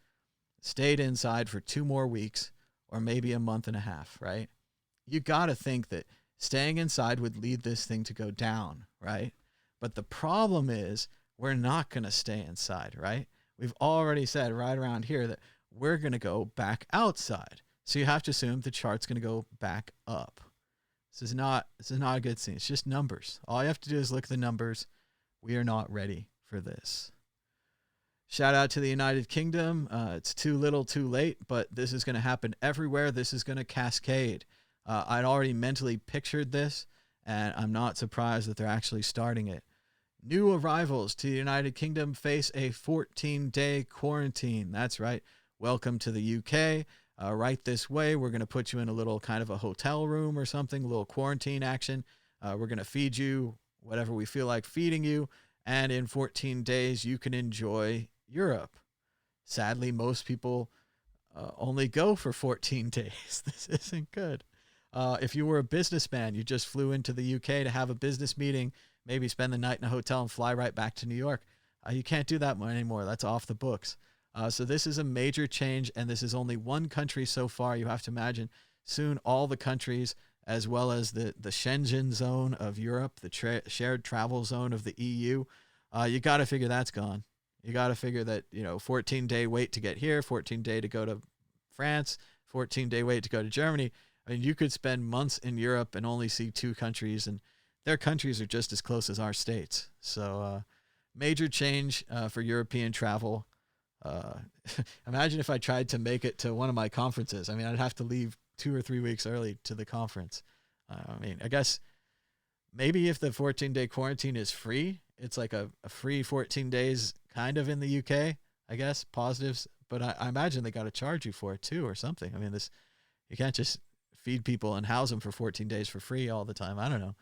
stayed inside for 2 more weeks or maybe a month and a half, right? You got to think that staying inside would lead this thing to go down, right? But the problem is we're not going to stay inside, right? We've already said right around here that we're going to go back outside. So you have to assume the chart's going to go back up. This is not a good scene. It's just numbers. All you have to do is look at the numbers. We are not ready for this. Shout out to the United Kingdom. It's too little, too late, but this is going to happen everywhere. This is going to cascade. I'd already mentally pictured this, and I'm not surprised that they're actually starting it. New arrivals to the United Kingdom face a 14-day quarantine. That's right. Welcome to the UK. Right this way, we're going to put you in a little kind of a hotel room or something, a little quarantine action. We're going to feed you whatever we feel like feeding you. And in 14 days, you can enjoy Europe. Sadly, most people only go for 14 days. This isn't good. If you were a businessman, you just flew into the UK to have a business meeting, maybe spend the night in a hotel and fly right back to New York. You can't do that anymore. That's off the books. So this is a major change, and this is only one country so far. You have to imagine soon all the countries, as well as the Schengen zone of Europe, the shared travel zone of the EU, you got to figure that's gone. You got to figure that, 14-day wait to get here, 14-day to go to France, 14-day wait to go to Germany. I mean, you could spend months in Europe and only see 2 countries, and their countries are just as close as our states. So major change for European travel. Imagine if I tried to make it to one of my conferences. I mean, I'd have to leave 2 or 3 weeks early to the conference. I guess maybe if the 14-day quarantine is free, it's like a free 14 days kind of in the UK, I guess, positives. But I imagine they got to charge you for it too or something. I mean, you can't just feed people and house them for 14 days for free all the time. I don't know.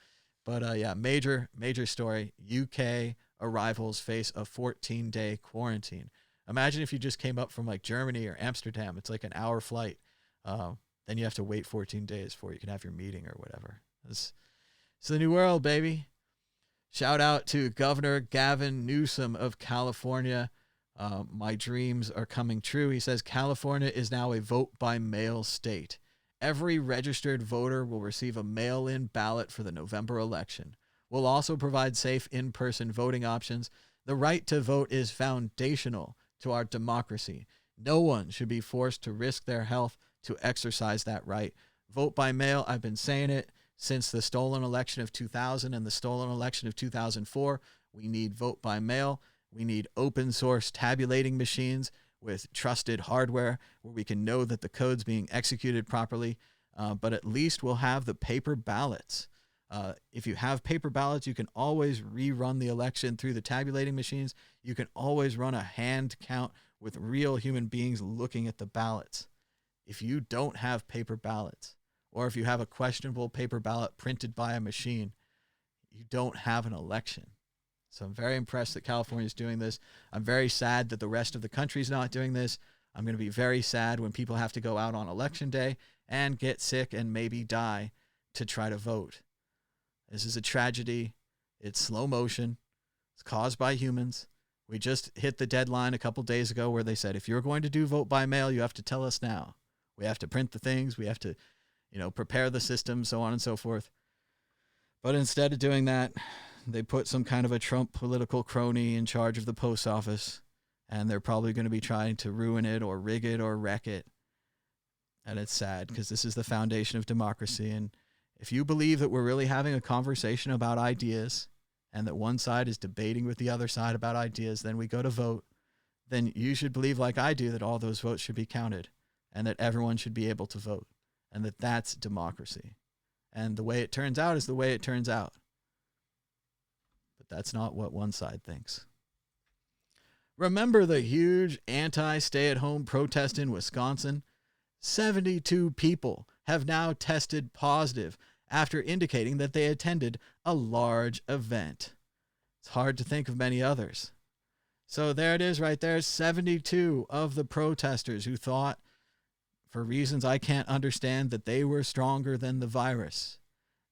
But yeah, major story. UK arrivals face a 14-day quarantine. Imagine if you just came up from like Germany or Amsterdam. It's like an hour flight. Then you have to wait 14 days before you can have your meeting or whatever. It's the new world, baby. Shout out to Governor Gavin Newsom of California. My dreams are coming true. He says California is now a vote-by-mail state. Every registered voter will receive a mail-in ballot for the November election. We'll also provide safe in-person voting options. The right to vote is foundational to our democracy. No one should be forced to risk their health to exercise that right. Vote by mail, I've been saying it since the stolen election of 2000 and the stolen election of 2004. We need vote by mail. We need open source tabulating machines with trusted hardware where we can know that the code's being executed properly. But at least we'll have the paper ballots. If you have paper ballots, you can always rerun the election through the tabulating machines. You can always run a hand count with real human beings looking at the ballots. If you don't have paper ballots, or if you have a questionable paper ballot printed by a machine, you don't have an election. So I'm very impressed that California is doing this. I'm very sad that the rest of the country is not doing this. I'm going to be very sad when people have to go out on election day and get sick and maybe die to try to vote. This is a tragedy. It's slow motion. It's caused by humans. We just hit the deadline a couple days ago where they said, if you're going to do vote by mail, you have to tell us now. We have to print the things. We have to, prepare the system, so on and so forth. But instead of doing that, they put some kind of a Trump political crony in charge of the post office, and they're probably going to be trying to ruin it or rig it or wreck it. And it's sad because this is the foundation of democracy. And if you believe that we're really having a conversation about ideas and that one side is debating with the other side about ideas, then we go to vote, then you should believe like I do that all those votes should be counted and that everyone should be able to vote and that that's democracy. And the way it turns out is the way it turns out. But that's not what one side thinks. Remember the huge anti-stay-at-home protest in Wisconsin? 72 people have now tested positive after indicating that they attended a large event. It's hard to think of many others. So there it is right there. 72 of the protesters who thought, for reasons I can't understand, that they were stronger than the virus.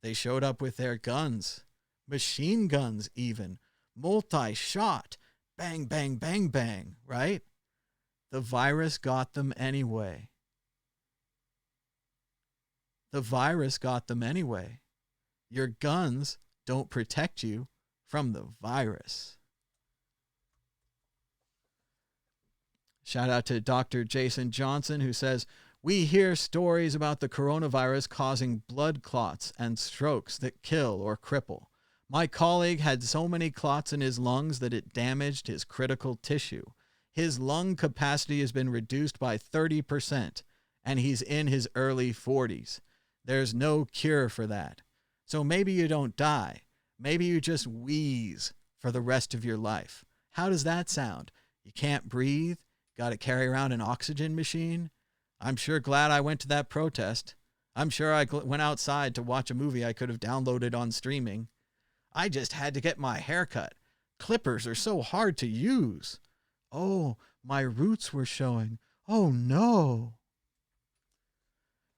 They showed up with their guns, machine guns even, multi-shot, bang, bang, bang, bang, right? The virus got them anyway. The virus got them anyway. Your guns don't protect you from the virus. Shout out to Dr. Jason Johnson, who says, we hear stories about the coronavirus causing blood clots and strokes that kill or cripple. My colleague had so many clots in his lungs that it damaged his critical tissue. His lung capacity has been reduced by 30%, and he's in his early 40s. There's no cure for that. So maybe you don't die. Maybe you just wheeze for the rest of your life. How does that sound? You can't breathe? Got to carry around an oxygen machine? I'm sure glad I went to that protest. I'm sure I went outside to watch a movie I could have downloaded on streaming. I just had to get my hair cut. Clippers are so hard to use. Oh, my roots were showing. Oh, no.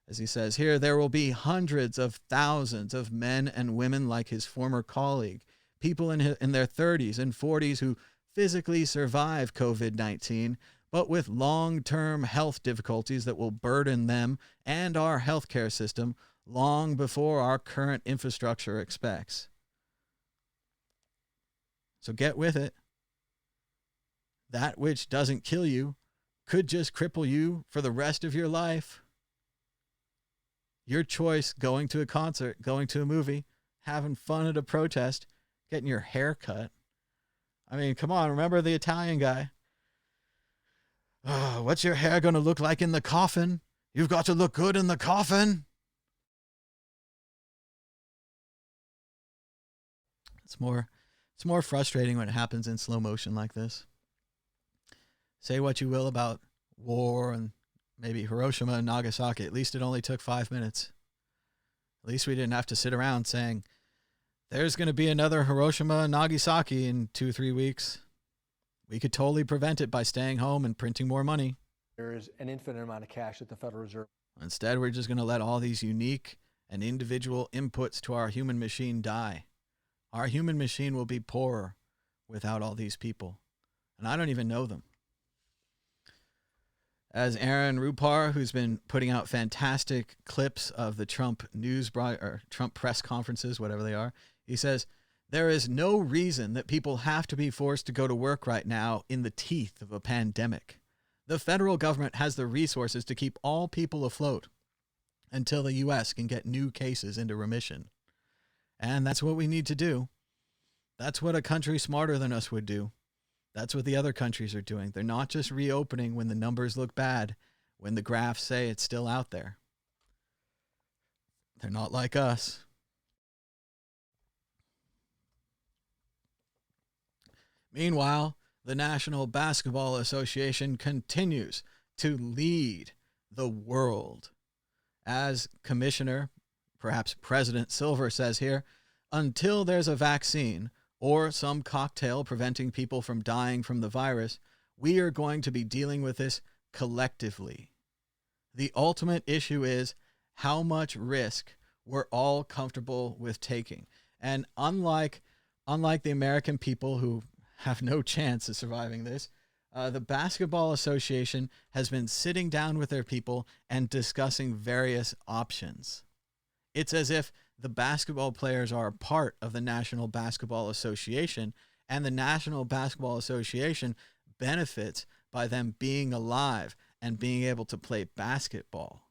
As he says here, there will be hundreds of thousands of men and women like his former colleague, people in their 30s and 40s who physically survive COVID-19, but with long-term health difficulties that will burden them and our healthcare system long before our current infrastructure expects. So get with it. That which doesn't kill you could just cripple you for the rest of your life. Your choice, going to a concert, going to a movie, having fun at a protest, getting your hair cut. I mean, come on, remember the Italian guy? Oh, what's your hair going to look like in the coffin? You've got to look good in the coffin. It's more frustrating when it happens in slow motion like this. Say what you will about war and maybe Hiroshima and Nagasaki. At least it only took 5 minutes. At least we didn't have to sit around saying, there's going to be another Hiroshima and Nagasaki in 2-3 weeks. We could totally prevent it by staying home and printing more money. There is an infinite amount of cash at the Federal Reserve. Instead, we're just going to let all these unique and individual inputs to our human machine die. Our human machine will be poorer without all these people. And I don't even know them. As Aaron Rupar, who's been putting out fantastic clips of the Trump Trump press conferences, whatever they are, he says, there is no reason that people have to be forced to go to work right now in the teeth of a pandemic. The federal government has the resources to keep all people afloat until the U.S. can get new cases into remission. And that's what we need to do. That's what a country smarter than us would do. That's what the other countries are doing. They're not just reopening when the numbers look bad, when the graphs say it's still out there. They're not like us. Meanwhile, the National Basketball Association continues to lead the world. As Commissioner, perhaps President Silver says here, until there's a vaccine or some cocktail preventing people from dying from the virus, we are going to be dealing with this collectively. The ultimate issue is how much risk we're all comfortable with taking. And unlike the American people who have no chance of surviving this, the Basketball Association has been sitting down with their people and discussing various options. It's as if the basketball players are a part of the National Basketball Association, and the National Basketball Association benefits by them being alive and being able to play basketball.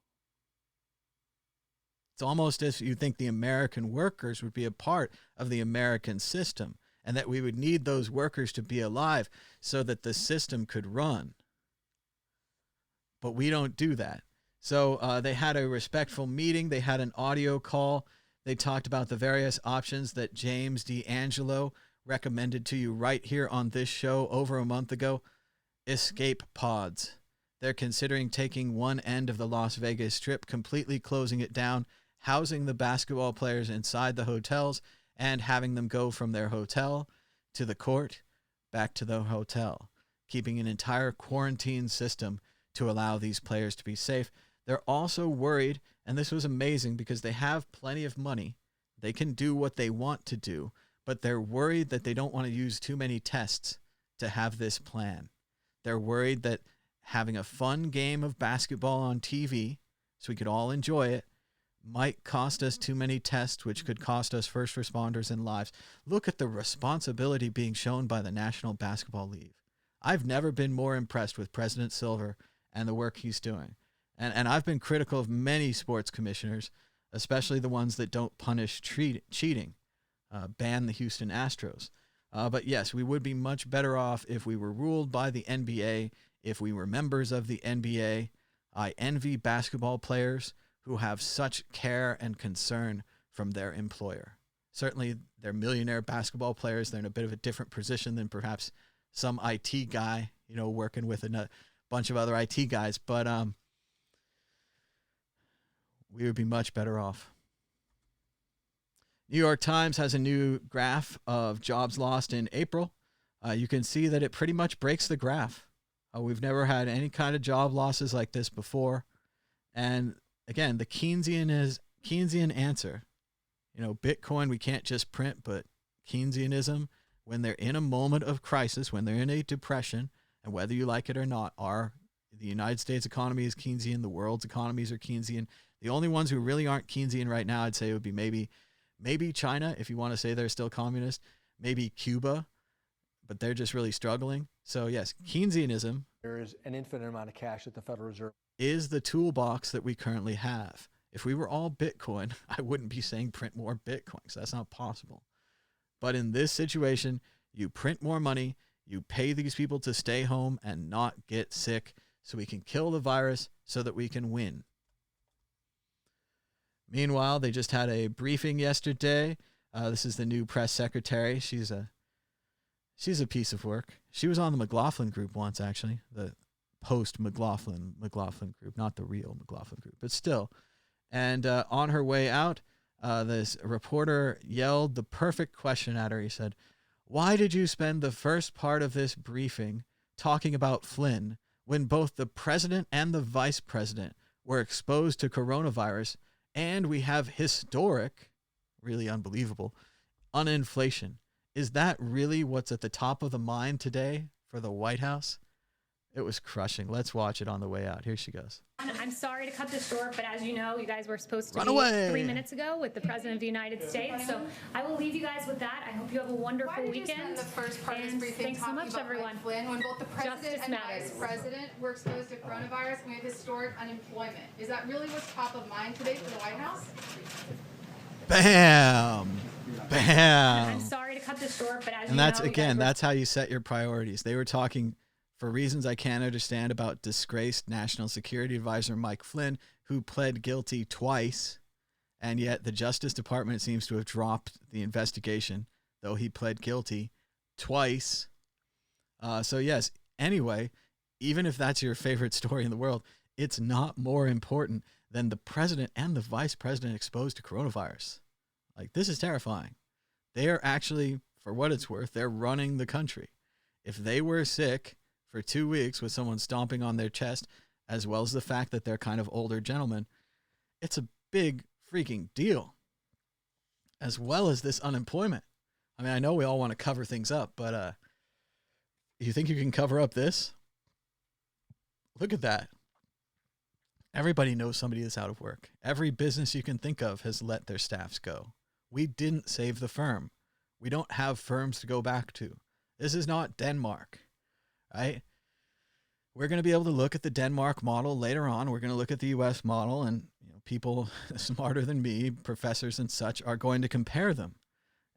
It's almost as if you think the American workers would be a part of the American system, and that we would need those workers to be alive so that the system could run. But we don't do that. So they had a respectful meeting. They had an audio call. They talked about the various options that James D'Angelo recommended to you right here on this show over a month ago. Escape pods. They're considering taking one end of the Las Vegas Strip, completely closing it down, housing the basketball players inside the hotels, and having them go from their hotel to the court, back to the hotel, keeping an entire quarantine system to allow these players to be safe. They're also worried, and this was amazing because they have plenty of money. They can do what they want to do, but they're worried that they don't want to use too many tests to have this plan. They're worried that having a fun game of basketball on TV, so we could all enjoy it, might cost us too many tests, which could cost us first responders and lives. Look at the responsibility being shown by the National Basketball League. I've never been more impressed with President Silver and the work he's doing. And I've been critical of many sports commissioners, especially the ones that don't punish cheating, ban the Houston Astros. But yes, we would be much better off if we were ruled by the NBA, if we were members of the NBA. I envy basketball players who have such care and concern from their employer. Certainly, they're millionaire basketball players. They're in a bit of a different position than perhaps some IT guy, working with a bunch of other IT guys. But we would be much better off. New York Times has a new graph of jobs lost in April. You can see that it pretty much breaks the graph. We've never had any kind of job losses like this before. And again, the Keynesian answer, Bitcoin, we can't just print, but Keynesianism, when they're in a moment of crisis, when they're in a depression, and whether you like it or not, the United States economy is Keynesian, the world's economies are Keynesian. The only ones who really aren't Keynesian right now, I'd say, would be maybe China, if you want to say they're still communist, maybe Cuba, but they're just really struggling. So yes, Keynesianism, There's an infinite amount of cash at the Federal Reserve, is the toolbox that we currently have. If we were all Bitcoin, I wouldn't be saying print more Bitcoin, because that's not possible. But in this situation, you print more money, you pay these people to stay home and not get sick, so we can kill the virus so that we can win. Meanwhile, they just had a briefing yesterday. This is the new press secretary. She's a piece of work. She was on the McLaughlin group once, actually, the post-McLaughlin group, not the real McLaughlin group, but still. And on her way out, this reporter yelled the perfect question at her. He said, "Why did you spend the first part of this briefing talking about Flynn when both the president and the vice president were exposed to coronavirus, and we have historic, really unbelievable, uninflation? Is that really what's at the top of the mind today for the White House?" It was crushing. Let's watch it on the way out. Here she goes. I'm sorry to cut this short, but as you know, you guys were supposed to Run be away. 3 minutes ago with the President of the United States. So I will leave you guys with that. I hope you have a wonderful weekend. Why did you spend the first part of this And briefing thanks so talking much, about everyone. Mike Flynn, when both the president Justice and matters. vice president were exposed to coronavirus and we have historic unemployment? Is that really what's top of mind today for the White House? Bam. Bam. I'm sorry to cut this short, but as And you that's, know, again, that's how you set your priorities. They were talking, for reasons I can't understand, about disgraced National Security Advisor Mike Flynn, who pled guilty twice, and yet the Justice Department seems to have dropped the investigation, though he pled guilty twice. So yes, anyway, even if that's your favorite story in the world, it's not more important than the president and the vice president exposed to coronavirus. Like, this is terrifying. They are actually, for what it's worth, they're running the country. If they were sick for 2 weeks with someone stomping on their chest, as well as the fact that they're kind of older gentlemen, it's a big freaking deal. As well as this unemployment. I mean, I know we all want to cover things up, but you think you can cover up this? Look at that. Everybody knows somebody that's out of work. Every business you can think of has let their staffs go. We didn't save the firm. We don't have firms to go back to. This is not Denmark, right? We're going to be able to look at the Denmark model later on. We're going to look at the U.S. model, and people smarter than me, professors and such, are going to compare them.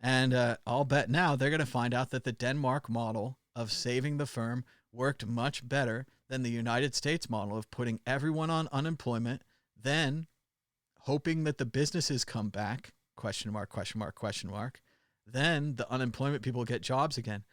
And I'll bet now they're going to find out that the Denmark model of saving the firm worked much better than the United States model of putting everyone on unemployment, then hoping that the businesses come back, question mark, question mark, question mark. Then the unemployment people get jobs again.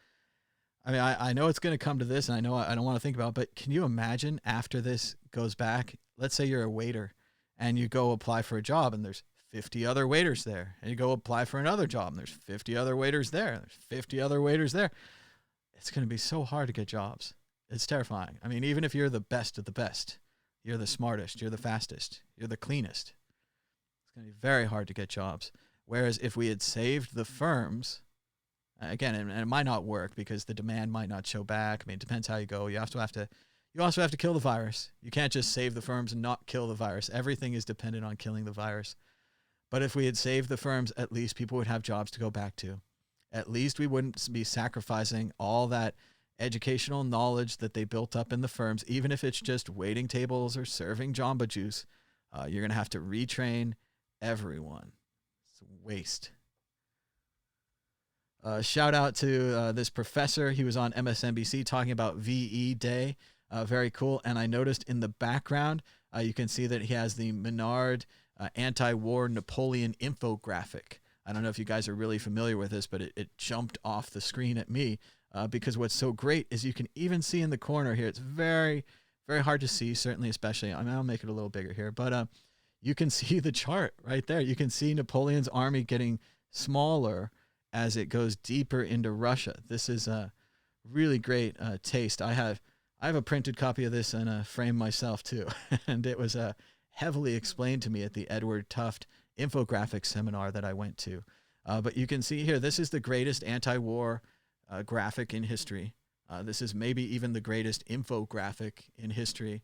I mean, I know it's going to come to this, and I know I don't want to think about it, but can you imagine after this goes back, let's say you're a waiter, and you go apply for a job, and there's 50 other waiters there, and you go apply for another job, and there's 50 other waiters there, and there's 50 other waiters there. it's going to be so hard to get jobs. It's terrifying. I mean, even if you're the best of the best, you're the smartest, you're the fastest, you're the cleanest, it's going to be very hard to get jobs. Whereas if we had saved the firms, again, and it might not work because the demand might not show back. I mean, it depends how you go. You also have to kill the virus. You can't just save the firms and not kill the virus. Everything is dependent on killing the virus. But if we had saved the firms, at least people would have jobs to go back to. At least we wouldn't be sacrificing all that educational knowledge that they built up in the firms, even if it's just waiting tables or serving Jamba Juice. You're going to have to retrain everyone. It's a waste. Shout out to this professor. He was on MSNBC talking about VE Day. Very cool. And I noticed in the background, you can see that he has the Menard anti-war Napoleon infographic. I don't know if you guys are really familiar with this, but it jumped off the screen at me because what's so great is you can even see in the corner here. It's very, very hard to see, certainly, especially. I mean, I'll make it a little bigger here, but you can see the chart right there. You can see Napoleon's army getting smaller as it goes deeper into Russia. This is a really great taste. I have a printed copy of this in a frame myself too, and it was heavily explained to me at the Edward Tufte infographics seminar that I went to. But you can see here, this is the greatest anti-war graphic in history. This is maybe even the greatest infographic in history.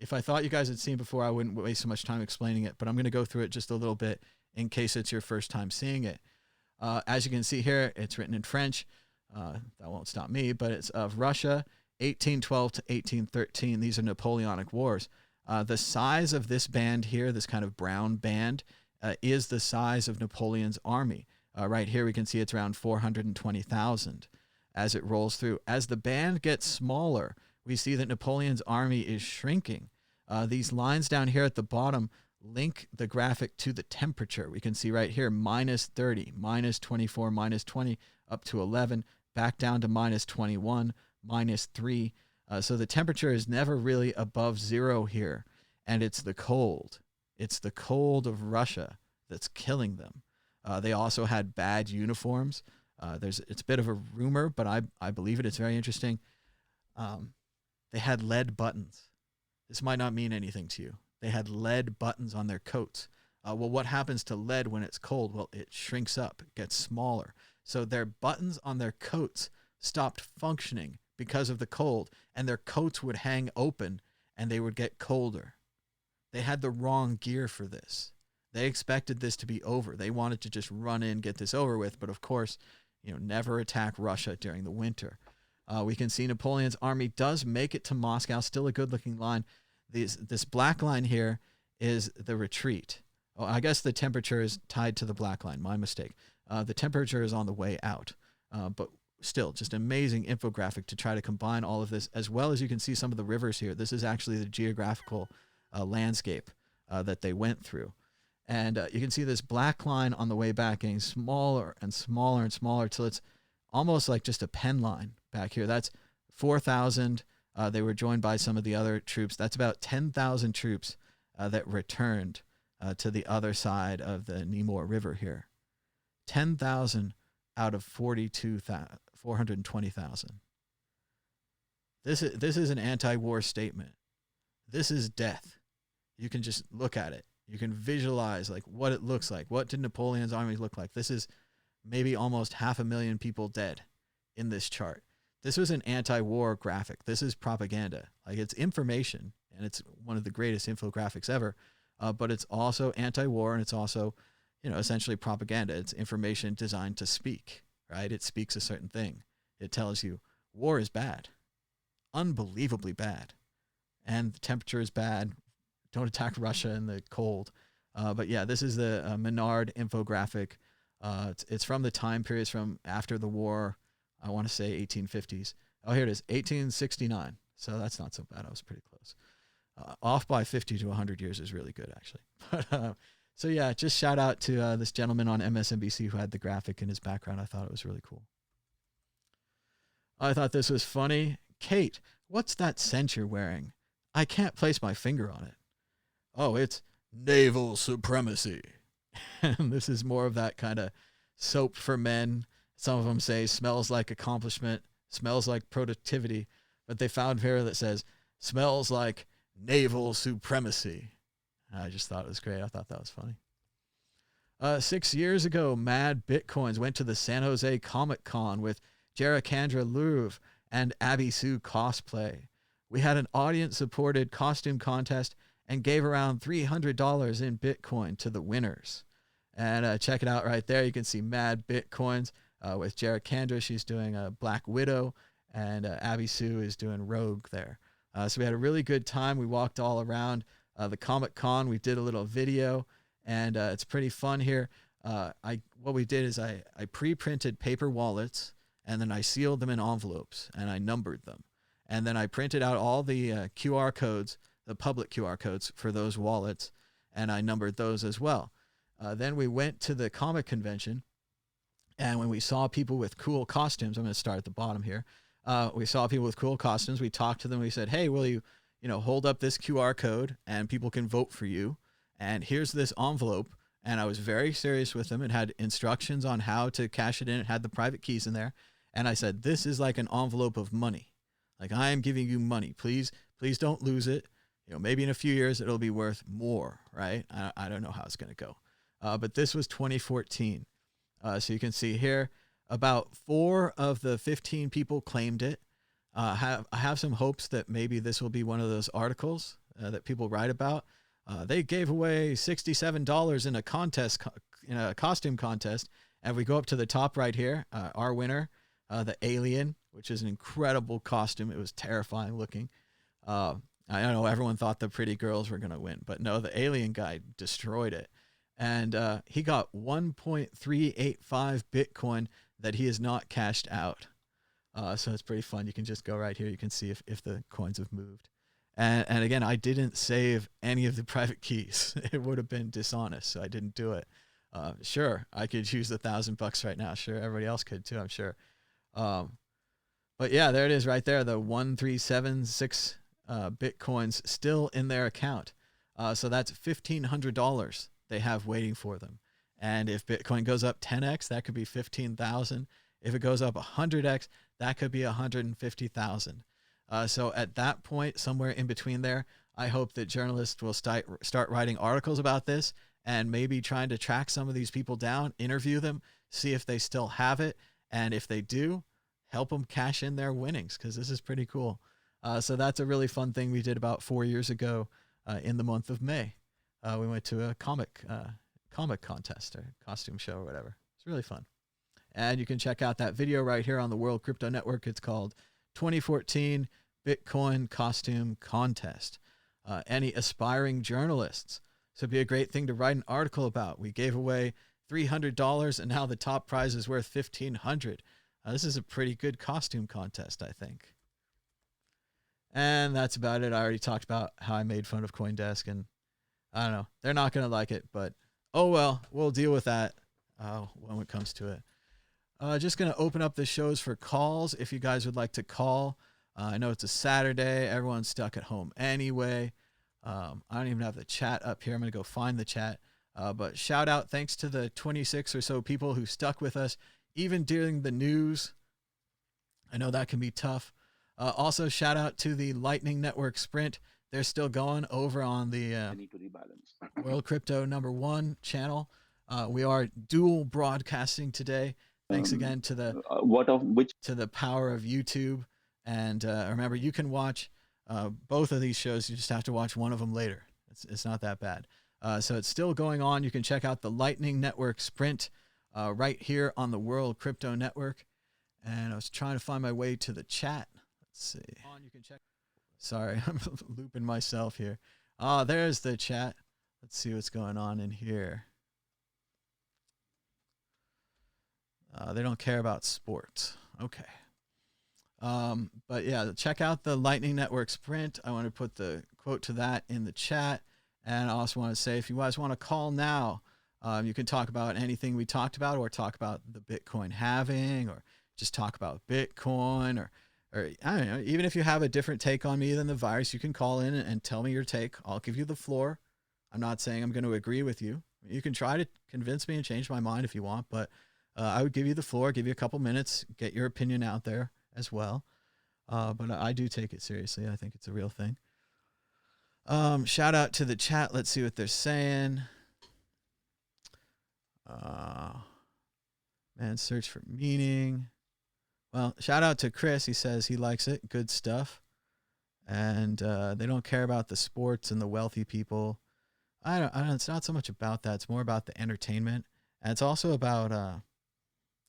If I thought you guys had seen before, I wouldn't waste so much time explaining it, but I'm going to go through it just a little bit in case it's your first time seeing it. As you can see here, it's written in French. That won't stop me, but it's of Russia, 1812 to 1813. These are Napoleonic Wars. The size of this band here, this kind of brown band, is the size of Napoleon's army. Right here we can see it's around 420,000 as it rolls through. As the band gets smaller, we see that Napoleon's army is shrinking. These lines down here at the bottom link the graphic to the temperature. We can see right here, minus 30, minus 24, minus 20, up to 11, back down to minus 21, minus 3. So the temperature is never really above 0 here, and it's the cold. It's the cold of Russia that's killing them. They also had bad uniforms. It's a bit of a rumor, but I believe it. It's very interesting. They had lead buttons. This might not mean anything to you. They had lead buttons on their coats. Well, what happens to lead when it's cold? Well, it shrinks up, it gets smaller. So their buttons on their coats stopped functioning because of the cold, and their coats would hang open and they would get colder. They had the wrong gear for this. They expected this to be over. They wanted to just run in, get this over with, but of course, never attack Russia during the winter. We can see Napoleon's army does make it to Moscow, still a good-looking line. This black line here is the retreat. Oh, I guess the temperature is tied to the black line. My mistake. The temperature is on the way out. But still, just amazing infographic to try to combine all of this, as well as you can see some of the rivers here. This is actually the geographical landscape that they went through. And you can see this black line on the way back getting smaller and smaller and smaller till it's almost like just a pen line back here. That's 4,000. They were joined by some of the other troops. That's about 10,000 troops that returned to the other side of the Nemor River here. 10,000 out of 420,000. This is an anti-war statement. This is death. You can just look at it. You can visualize like what it looks like. What did Napoleon's army look like? This is maybe almost 500,000 people dead in this chart. This was an anti-war graphic. This is propaganda. Like, it's information, and it's one of the greatest infographics ever. But it's also anti-war, and it's also, essentially propaganda. It's information designed to speak, right? It speaks a certain thing. It tells you war is bad, unbelievably bad, and the temperature is bad. Don't attack Russia in the cold. But yeah, this is the Menard infographic. It's from the time periods from after the war. I want to say 1850s. Oh, here it is, 1869. So that's not so bad. I was pretty close. Off by 50 to 100 years is really good, actually. But so yeah, just shout out to this gentleman on MSNBC who had the graphic in his background. I thought it was really cool. I thought this was funny. Kate, what's that scent you're wearing? I can't place my finger on it. Oh, it's naval supremacy. And this is more of that kind of soap for men Some of them say smells like accomplishment, smells like productivity, but they found here that says smells like naval supremacy. I just thought it was great. I thought that was funny. 6 years ago, Mad Bitcoins went to the San Jose Comic Con with Jarracandra Louvre and Abby Sue cosplay. We had an audience-supported costume contest and gave around $300 in Bitcoin to the winners. And check it out right there. You can see Mad Bitcoins with Jarracandra. She's doing a Black Widow, and Abby Sue is doing Rogue there. So we had a really good time. We walked all around the Comic Con. We did a little video, and it's pretty fun here. What we did is I pre-printed paper wallets, and then I sealed them in envelopes, and I numbered them. And then I printed out all the QR codes, the public QR codes for those wallets, and I numbered those as well. Then we went to the comic convention, and when we saw people with cool costumes, I'm going to start at the bottom here. We saw people with cool costumes. We talked to them. We said, hey, will you hold up this QR code and people can vote for you. And here's this envelope. And I was very serious with them. It had instructions on how to cash it in. It had the private keys in there. And I said, this is like an envelope of money. Like, I am giving you money. Please don't lose it. Maybe in a few years it'll be worth more, right? I don't know how it's going to go. But this was 2014. So you can see here, about 4 of the 15 people claimed it. I have some hopes that maybe this will be one of those articles that people write about. They gave away $67 in a contest, in a costume contest. And we go up to the top right here, our winner, the Alien, which is an incredible costume. It was terrifying looking. I don't know, everyone thought the pretty girls were going to win, but no, the Alien guy destroyed it. And he got 1.385 Bitcoin that he has not cashed out. So it's pretty fun. You can just go right here. You can see if the coins have moved. And again, I didn't save any of the private keys. It would have been dishonest, so I didn't do it. Sure, I could use the $1,000 right now. Sure, everybody else could too, I'm sure. But yeah, there it is right there. The 1376 Bitcoins still in their account. So that's $1,500 they have waiting for them. And if Bitcoin goes up 10x, that could be 15,000. If it goes up 100x, that could be 150,000. So at that point, somewhere in between there, I hope that journalists will start writing articles about this and maybe trying to track some of these people down, interview them, see if they still have it. And if they do, help them cash in their winnings, because this is pretty cool. So that's a really fun thing we did about 4 years ago in the month of May. We went to a comic contest or costume show or whatever. It's really fun. And you can check out that video right here on the World Crypto Network. It's called 2014 Bitcoin Costume Contest. Any aspiring journalists? So it'd be a great thing to write an article about. We gave away $300 and now the top prize is worth $1,500. This is a pretty good costume contest, I think. And that's about it. I already talked about how I made fun of CoinDesk, and I don't know. They're not going to like it, but oh well, we'll deal with that when it comes to it. Just going to open up the shows for calls if you guys would like to call. I know it's a Saturday. Everyone's stuck at home anyway. I don't even have the chat up here. I'm going to go find the chat. But shout out, thanks to the 26 or so people who stuck with us, even during the news. I know that can be tough. Also, shout out to the Lightning Network Sprint. They're still going over on the I need to rebalance. World Crypto #1 channel. We are dual broadcasting today. Thanks again to the to the power of YouTube. And remember, you can watch both of these shows. You just have to watch one of them later. It's not that bad. So it's still going on. You can check out the Lightning Network Sprint right here on the World Crypto Network. And I was trying to find my way to the chat. Let's see. You can check. Sorry, I'm looping myself here. There's the chat. Let's see what's going on in here. They don't care about sports. Okay. But yeah, check out the Lightning Network Sprint. I want to put the quote to that in the chat. And I also want to say, if you guys want to call now, you can talk about anything we talked about, or talk about the Bitcoin halving, or just talk about Bitcoin, or I don't know, even if you have a different take on me than the virus, you can call in and tell me your take. I'll give you the floor. I'm not saying I'm going to agree with you. You can try to convince me and change my mind if you want, but I would give you the floor, give you a couple minutes, get your opinion out there as well. But I do take it seriously. I think it's a real thing. Shout out to the chat. Let's see what they're saying. Man, search for meaning. Well, shout out to Chris. He says he likes it. Good stuff. And they don't care about the sports and the wealthy people. I don't. It's not so much about that. It's more about the entertainment. And it's also about,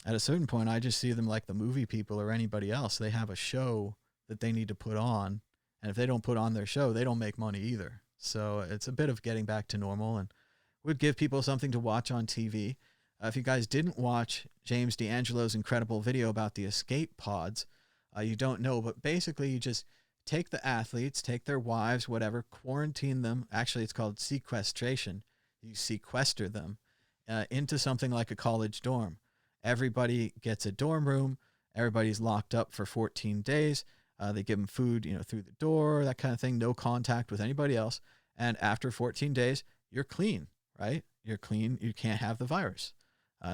at a certain point, I just see them like the movie people or anybody else. They have a show that they need to put on. And if they don't put on their show, they don't make money either. So it's a bit of getting back to normal and would give people something to watch on TV. If you guys didn't watch James D'Angelo's incredible video about the escape pods, you don't know, but basically you just take the athletes, take their wives, whatever, quarantine them. Actually, it's called sequestration. You sequester them into something like a college dorm. Everybody gets a dorm room. Everybody's locked up for 14 days. They give them food, through the door, that kind of thing. No contact with anybody else. And after 14 days, you're clean, right? You're clean. You can't have the virus.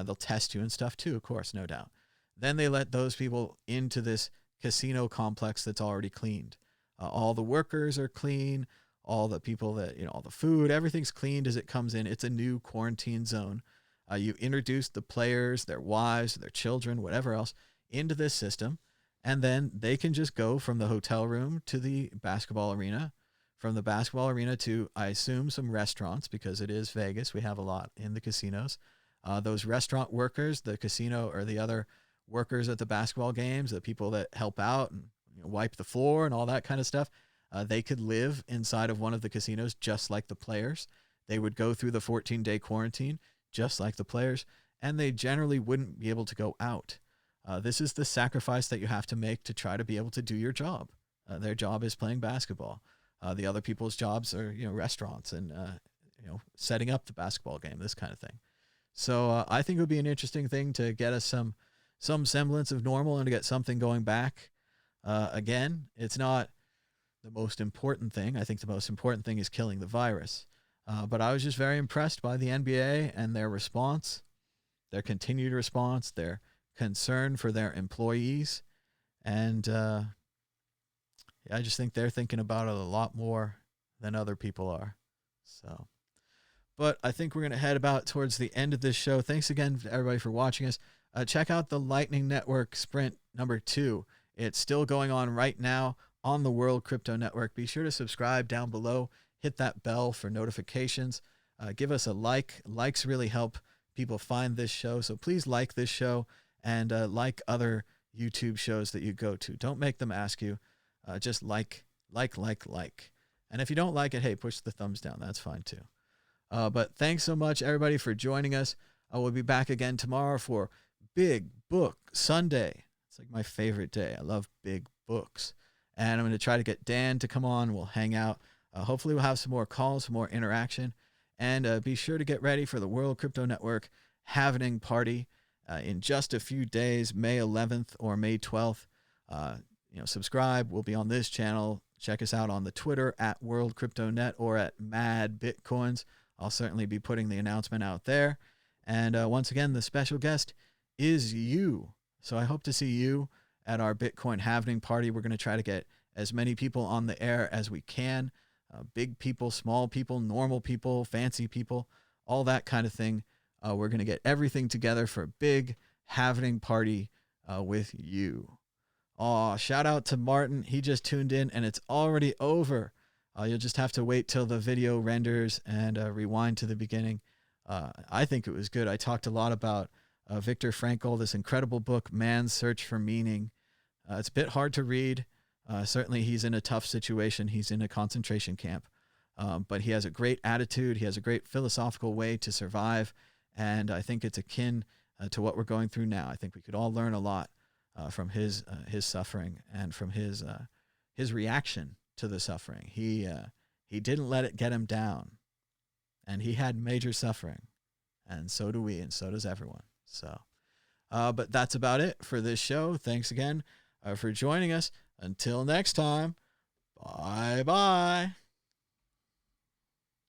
They'll test you and stuff too, of course, no doubt. Then they let those people into this casino complex that's already cleaned. All the workers are clean. All the people that, all the food, everything's cleaned as it comes in. It's a new quarantine zone. You introduce the players, their wives, their children, whatever else, into this system. And then they can just go from the hotel room to the basketball arena, from the basketball arena to, I assume, some restaurants, because it is Vegas. We have a lot in the casinos. Those restaurant workers, the casino or the other workers at the basketball games, the people that help out and wipe the floor and all that kind of stuff, they could live inside of one of the casinos just like the players. They would go through the 14-day quarantine just like the players, and they generally wouldn't be able to go out. This is the sacrifice that you have to make to try to be able to do your job. Their job is playing basketball. The other people's jobs are, restaurants and, setting up the basketball game, this kind of thing. So I think it would be an interesting thing to get us some semblance of normal and to get something going back. Again, it's not the most important thing. I think the most important thing is killing the virus. But I was just very impressed by the NBA and their response, their continued response, their concern for their employees. And I just think they're thinking about it a lot more than other people are. So, but I think we're going to head about towards the end of this show. Thanks again to everybody for watching us. Check out the Lightning Network Sprint #2. It's still going on right now on the World Crypto Network. Be sure to subscribe down below. Hit that bell for notifications. Give us a like. Likes really help people find this show. So please like this show and like other YouTube shows that you go to. Don't make them ask you. Just like. And if you don't like it, hey, push the thumbs down. That's fine too. But thanks so much, everybody, for joining us. We'll be back again tomorrow for Big Book Sunday. It's like my favorite day. I love big books. And I'm going to try to get Dan to come on. We'll hang out. Hopefully we'll have some more calls, some more interaction. And be sure to get ready for the World Crypto Network Halvening Party in just a few days, May 11th or May 12th. Subscribe. We'll be on this channel. Check us out on the Twitter at World Crypto Net or at Mad Bitcoins. I'll certainly be putting the announcement out there. And once again, the special guest is you. So I hope to see you at our Bitcoin Halvening Party. We're going to try to get as many people on the air as we can. Big people, small people, normal people, fancy people, all that kind of thing. We're going to get everything together for a big Halvening Party with you. Shout out to Martin. He just tuned in and it's already over. You'll just have to wait till the video renders and rewind to the beginning. I think it was good. I talked a lot about Viktor Frankl, this incredible book, Man's Search for Meaning. It's a bit hard to read. Certainly he's in a tough situation. He's in a concentration camp. But he has a great attitude. He has a great philosophical way to survive. And I think it's akin to what we're going through now. I think we could all learn a lot from his suffering and from his reaction to the suffering. He didn't let it get him down. And he had major suffering. And so do we, and so does everyone. So, but that's about it for this show. Thanks again for joining us. Until next time, bye-bye.